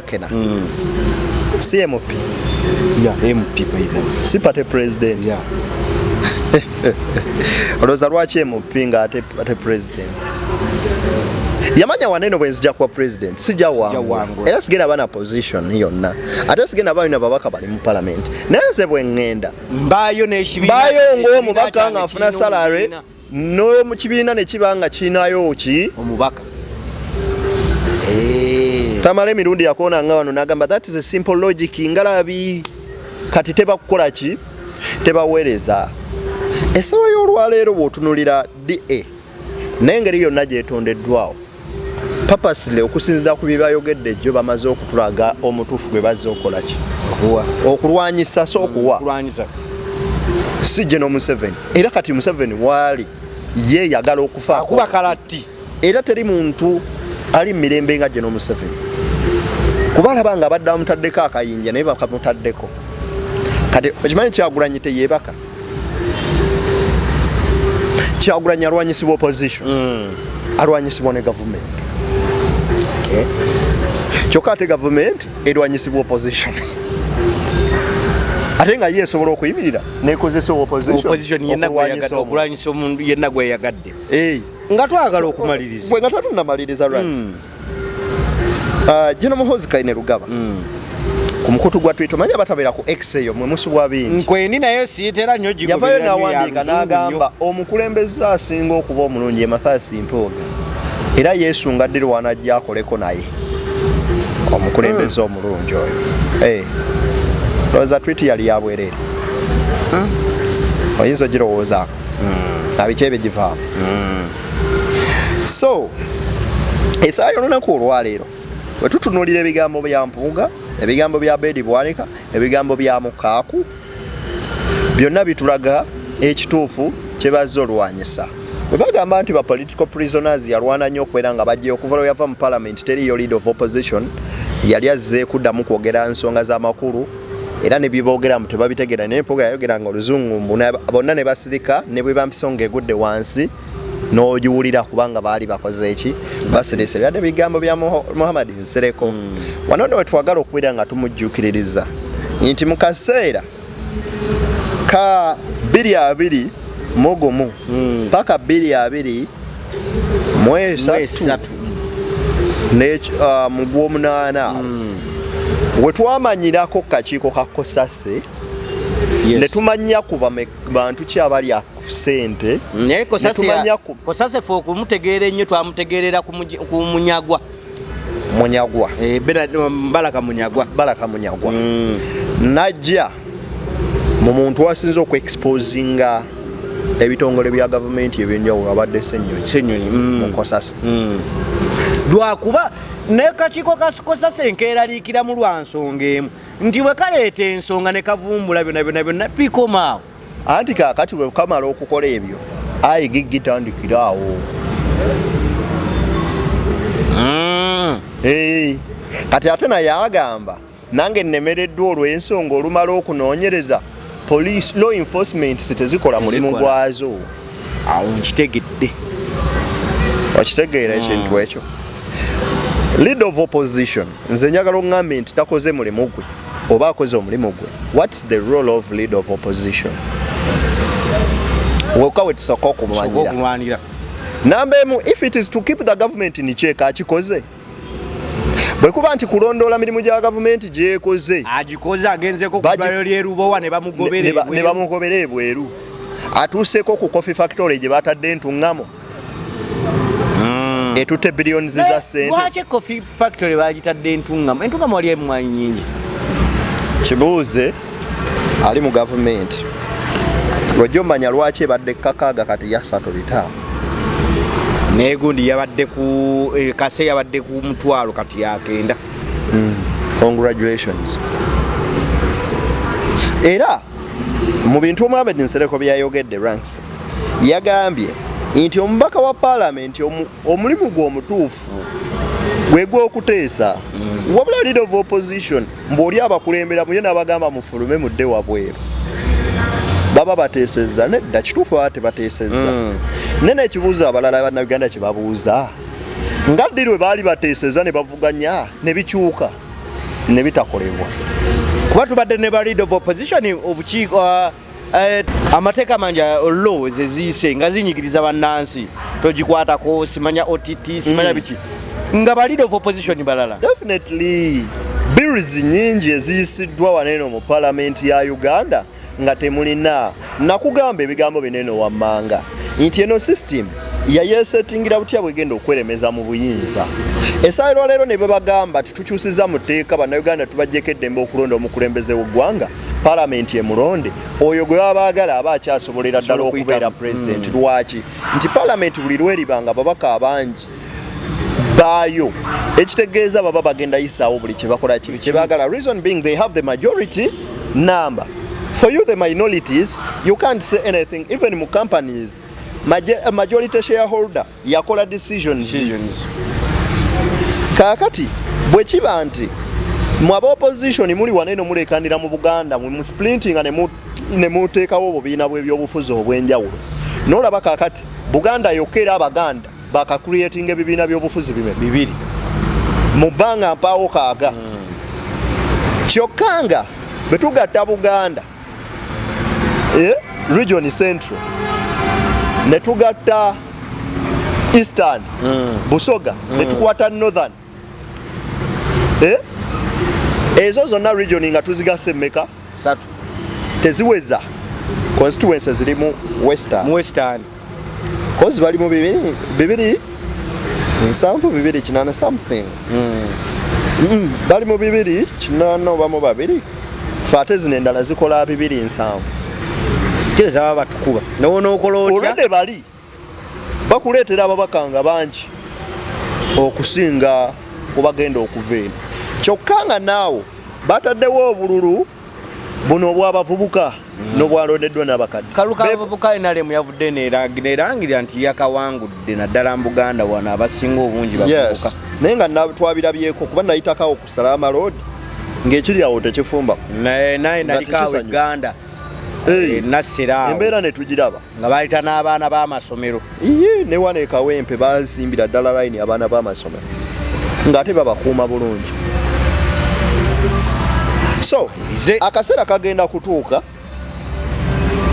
Akena. CMP. Yeah, MP by them. Si party president. Yeah. Oloza lwaki MP nga ate president. Yamanya waneno bwenzija kuba president sijja wangu. Era sigenda bana position yonna. Ate sigenda balina babaka bali mu parliament. Nenze bwengenda. Mbayo n'ekibiina. Mbayo ng'omubaka nga afuna salary. No mu kibiina ne kibanga kinayo ki? Omubaka. tamale mirundi yakona nga wano nagamba that is a simple logic ngalabi kati teba kukola ki tebaweereza esawa y'olwaleero bw'otunulira DA n'engeri yonna gyetondeddwawo purposely okusinziira ku bye bayogedde jjo bamaze okutulaga omutuufu gwe bazze okola ki okulwanyisa so okuwa si General Museveni era kati Museveni waali ye yagala okufa akuba kalati era teri muntu ali mirembe nga General Museveni kuba alaba nga abadde amutaddeko akayinja naye bakamutaddeko kati okimanyi Kyagulanyi teyeebaka Kyagulanyi alwanyisibwa opposition alwanyisibwa ne government kyokka ate government erwanyisibwa opposition ate nga ye esobola okuyimirira nekozesa opposition okulwanyisa omuntu yenna gwe yagadde nga twagala okumaliriza nga tatunamaliriza rights General Muhoozi Kainerugaba ku mukutu gwa Twitter manya batabeera ku X eyo mwe musubwa bingi nkweni nayo siyitera nnyo yavayo n'awandiika n'agamba omukulembeze asinga okuba omulungi Mathias Mpuuga era yeesunga ddi lwanajja akoleko naye omukulembeze omulungi oyo lowooza tweet yali yabwereere oyinza ogirowoozaako nabiki ebigivaamu so esaawa y'olunaku olwaleero bwe tutunuulira ebigambo bya Mpuuga ebigambo bya Abed Bwanika ebigambo bya Mukaaku byonna bitulaga ekituufu kye bazze olwanyisa bwe bagamba nti ba political prisoners yalwana nnyo okubeera nga bajja okuva lwe yava mu parliament teriyo leader of opposition yali azze kuddamu kwogera nsonga z'amakulu era ne biboogeramu tebabitegeera naye Mpuuga yayogeranga oluzungu bonna ne basirika ne bwe bampisonga egudde wansi n'ogiwulira kubanga baali bakoze eki basirisa byadde bigambo bya Muhammad Nsereko wano nno wetwagala okubeera nga tumujjukiririza nti mu kaseera ka 2021 paka 2023 mu Gw'omunaana wetwamanyirako kakiiko ka Kosase ne tumanya kuba bantu ki abali sente naye Kosase fe okumutegeera ennyo twamutegeerera ku Munyagwa Balaka Munyagwa najja mu muntu asinze okweexposinga ebitongole bya gavumenti ebyenjawulo abadde Ssenyonyi mu Kosase lwakuba nekakiiko ka Kosase nkeeraliikira mu lwansonga emu nti bwe kaleeta ensonga ne kavumbula byonna bikomaawo anti kaakati bwe kamala okukola ebyo gigitandikira awo kati ate naye agamba nange nnemereddwa olw'ensonga olumala okunoonyereza police law enforcement tezikola mulimu gwazo awo nkitegedde okitegeera ekintu ekyo leader of opposition nze njagala oŋŋambe nti takoze mulimu gwe oba akoze omulimu gwe what's the role of leader of opposition wokka we tusooka okumanyira namba emu if it is to keep the government in check akikoze bwe kuba nti kulondoola mirimu gya gavumenti gyekoze agikoze agenzeko ku ddwaliro ly'e Lubowa ne bamugobera ebweru atuuseeko ku coffee factory gye batadde entuŋŋamo etutte billions za ssente lwaki coffee factory bagitadde entuŋŋamo wali emwanyi nyingi kibuuze ali mu gavumenti lwojja omanya lwaki ebadde kakaaga kati ya 35 negundi yabadde ku kase yabadde ku mutwalo kati yakenda congratulations era mu bintu Muhammad Nsereko byayogedde ranks yagambye nti omubaka wa parliament omulimu gw'omutuufu gwe gw'okuteesa wabula leader of opposition mbw'oli abakulembera muye n'abagamba mufulume mudde wabweru baba bateesezza nedda kituufu baba tebateesezza nene ekibuuzo abalala bannayuganda kye babuuza nga ddi lwe baali bateesezza ne bavuganya ne bikyuka ne bitakolebwa kuba tubadde ne ba leader of opposition obukiiko amateeka mangi laws eziise nga zinyigiriza bannansi togikwatako simanya OTT simanya biki nga ba leader of opposition balala definitely bills nyingi eziyisiddwa waneeno mu palamenti ya Uganda nga temulina nakugamba ebigambo binene wammanga nti eno system yayesetingira butya bwegenda okweremeza mu buyinza. Essaaliro leero ne bagamba tukyusiza mu tteeka bannayuganda tubajjeko eddembe okulonda omukulembeze w'eggwanga paalamenti emulonde oyo gwe baba baagala aba akyasobolera ddala okubeera pulezidenti. Lwaki? Nti paalamenti buli lweribanga babaka abangi baayo ekitegeeza baba bagenda yisaawo buli kye bakola kye baagala. Reason being they have the majority number. For you the minorities you can't say anything. Even mu companies majority shareholder yakola decisions. Kakati bwe kiba nti mwaba opposition muli waneno mulekandira mu Buganda mu splinting ne muteekawo obubiina bw'ebyobufuzi obw'enjawulo n'olaba kakati Buganda yokera Abaganda baka creating ebibiina by'obufuzi bibiri mu bbanga mpaawo kaaga. Kyokkanga betugatta Buganda region central ne tugatta eastern Busoga ne tukwata northern ezo zonna region nga tuzigase mmeka 3 teziweza constituencies ziri mu western cause bali mu bibiri nsanvu bibiri kinana something bali mu bibiri kinana oba mu babiri fate zinendala zikola bibiri nsanvu teza baba tukuba nono okolotya olwedde bali bakuleetera ababaka nga bangi okusinga kubagenda okuveena. Kyokka nga naawo bataddewo obululu buno obw'abavubuka n'obwalondeddwa n'abakadde. Kaluka abavubuka enalemu yavudde nerangira nti yakawangudde naddala mu Buganda wano abasinga obungi bavubuka. Naye nga twabirabyeko kuba nayitakawo ku Salama Road ng'ekiri awo tekifumba. Naye nalikaawo Uganda nassera embeera ne tugiraba nga bayita n'abaana b'amasomero. Ne wano e Kawempe basimbira ddala layini abaana b'amasomero ng'ate babakuuma bulungi. So akaseera kagenda kutuuka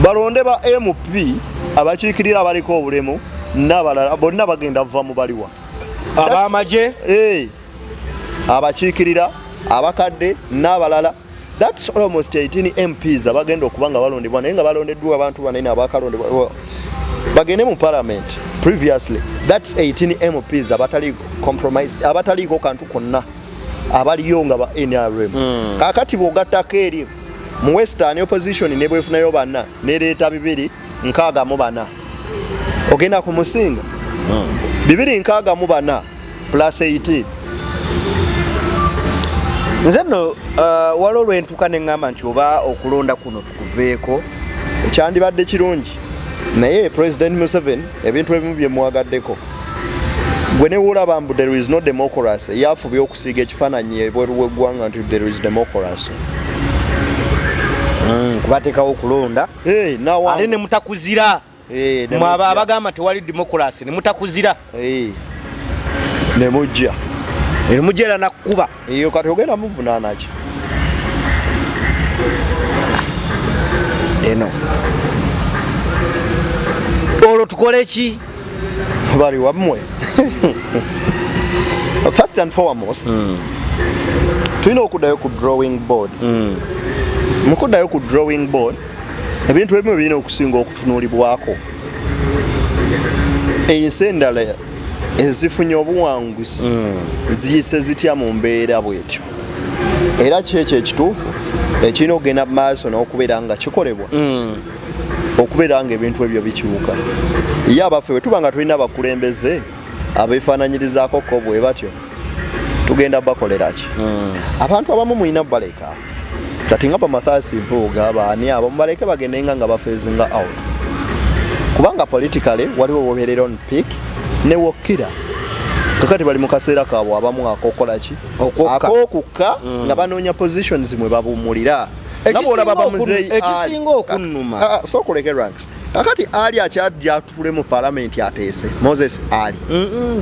balonde ba MP abakiikirira abaliko obulemu n'abalala bonna bagenda va mu baliwa ab'amagye abakiikirira abakadde n'abalala. That's almost 18 MPs abagenda okubanga balondebwa naye nga balondeddwa abantu banene abakalondebwa bagende mu parliament. Previously that's 18 MPs abatali compromise abataliko kantu konna abaliyo nga ba NRM. Kakati bwogattako eri mu western opposition ne bwefunayo banna nereeta 264 ogenda ku musinga 264 plus 18. Nze nno waliwo lwentuka ne ŋŋamba nti oba okulonda kuno tukuveeko kyandibadde kirungi naye President M7 ebintu ebimu bye muwagaddeko gwe ne woolaba mbu there is no democracy yafubye okusiiga ekifaananyi ebweru w'eggwanga nti there is democracy. Kubateekawo okulonda ate ne mutakuzira mwaba abagamba tewali democracy ne mutakuzira ne mujja mujjera nakkuba eyo kati ogenda muvunaana ki eno olwo tukole ki bali wammwe. First and foremost tulina okuddayo ku drawing board. Mukuddayo ku drawing board ebintu ebimu birina okusinga okutunuulibwako. Ensi endala ezifunye obuwanguzi ziyise zitya mu mbeera bwetyo era kyekyo ekituufu ekirina okugenda mu maaso n'okubeera nga kikolebwa okubeera nga ebintu ebyo bikyuka. Ye abaffe bwe tuba nga tulina abakulembeze abeefaananyirizaako ko bwe batyo tugenda bakolera ki? Abantu abamu mulina baleka kati nga Mathias Mpuuga baani abo mubaleke bagendenga nga bafeezinga out kubanga politically waliwo wobeerera on peak ne wokira kakati bali mu kaseera kaabwe abamu akokola ki akokukka nga banoonya positions mwe babumulira ekisinga okunnuma so kuleke ranks kakati ali akyajja atule mu parliament ateese Moses Ali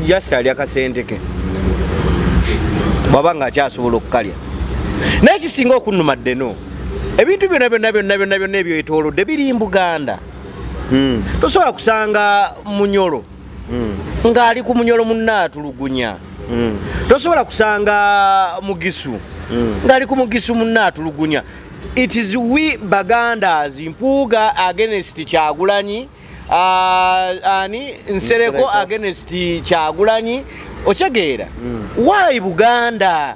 just ali akasenteke baba nga akyasobola okukalya naye ekisinga okunnuma ddeno ebintu byonna ebyo etolodde biri mu Buganda. Tosobola kusanga Munyolo ng'ali ku Munyolo munnaatulugunya. Tosobola kusanga Mugisu ng'ali ku Mugisu munnaatulugunya. It is we Bagandas Mpuuga against Kyagulanyi ani Nsereko against Kyagulanyi ochageera why Buganda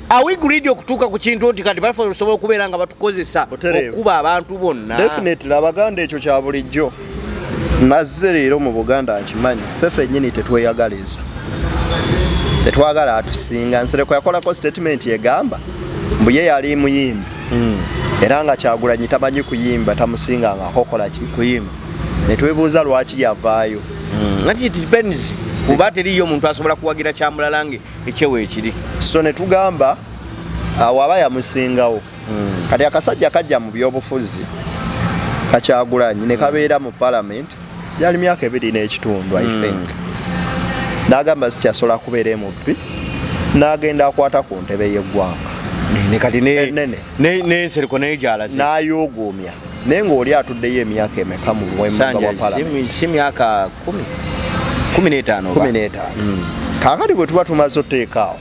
are we greedy okutuuka ku kintu nti kati bafo osobola okubeera nga batukozesa okuba abantu bonna definitely Abaganda ekyo kya bulijjo nazze leero mu Buganda nkimanyi fefe nyini tetweyagaliza tetwagala atusinga Nsereko yakolako statement egamba mbu ye yali muyimbi era nga Kyagulanyi tamanyi kuyimba tamusinga nga akokola ki kuyimba netwebuuza lwaki yavaayo nati it depends kuba teriyo omuntu asobola kuwagira kyamulalange ekyewo ekiri so netugamba waba yamusingawo kati akasajja kajja mu byobufuzi Kyagulanyi ne kabeera mu parliament yali myaka 2 n'ekitundu I think n'agamba sikyasobola kubeera emubbi n'agenda akwata ku ntebe y'eggwanga ne kati ne Nsereko naye gyalaze n'ayogoomya naye ng'oli atuddeyo emyaka emeka mu bwembuga bwa parliament si myaka 15 kaakati bwe tuba tumaze oteekaawo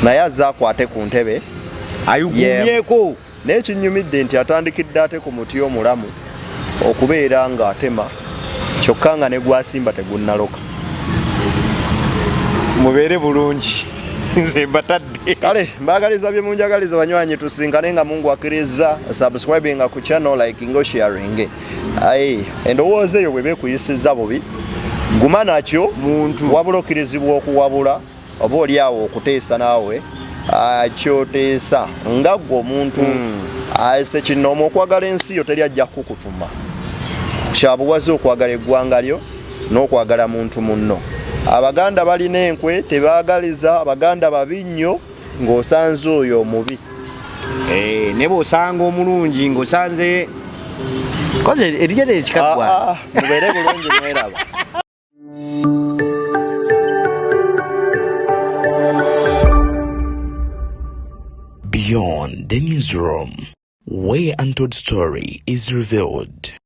naye azze akwate ku ntebe ayugumyeko naye kinyumidde nti atandikidde ate ku muti omulamu okubeera ng'atema kyokka nga ne gwasimba tegunnaloka mubeere bulungi nze mbatadde kale mbagaliza bye munjagaliza banywanyi tusinkane nga Mungu akirizza subscribing ku channel like ngo sharing endowooza eyo bwe beekuyisiza bubi guma nakyo muntu wabula okkirizibwa okuwabula oba oli awo okuteesa naawe kyoteesa nga gwe omuntu ase kinoomu okwagala ensi yo teri ajja kukutuma kyabuwaze okwagala eggwanga lyo n'okwagala muntu munno Abaganda balina enkwe tebaagaliza Abaganda babi nnyo ng'osanze oyo omubi ne bw'osanga omulungi ng'osanze koze erijere ekikaggwa mubeere bulungi mweraba Beyond the newsroom, where untold story is revealed.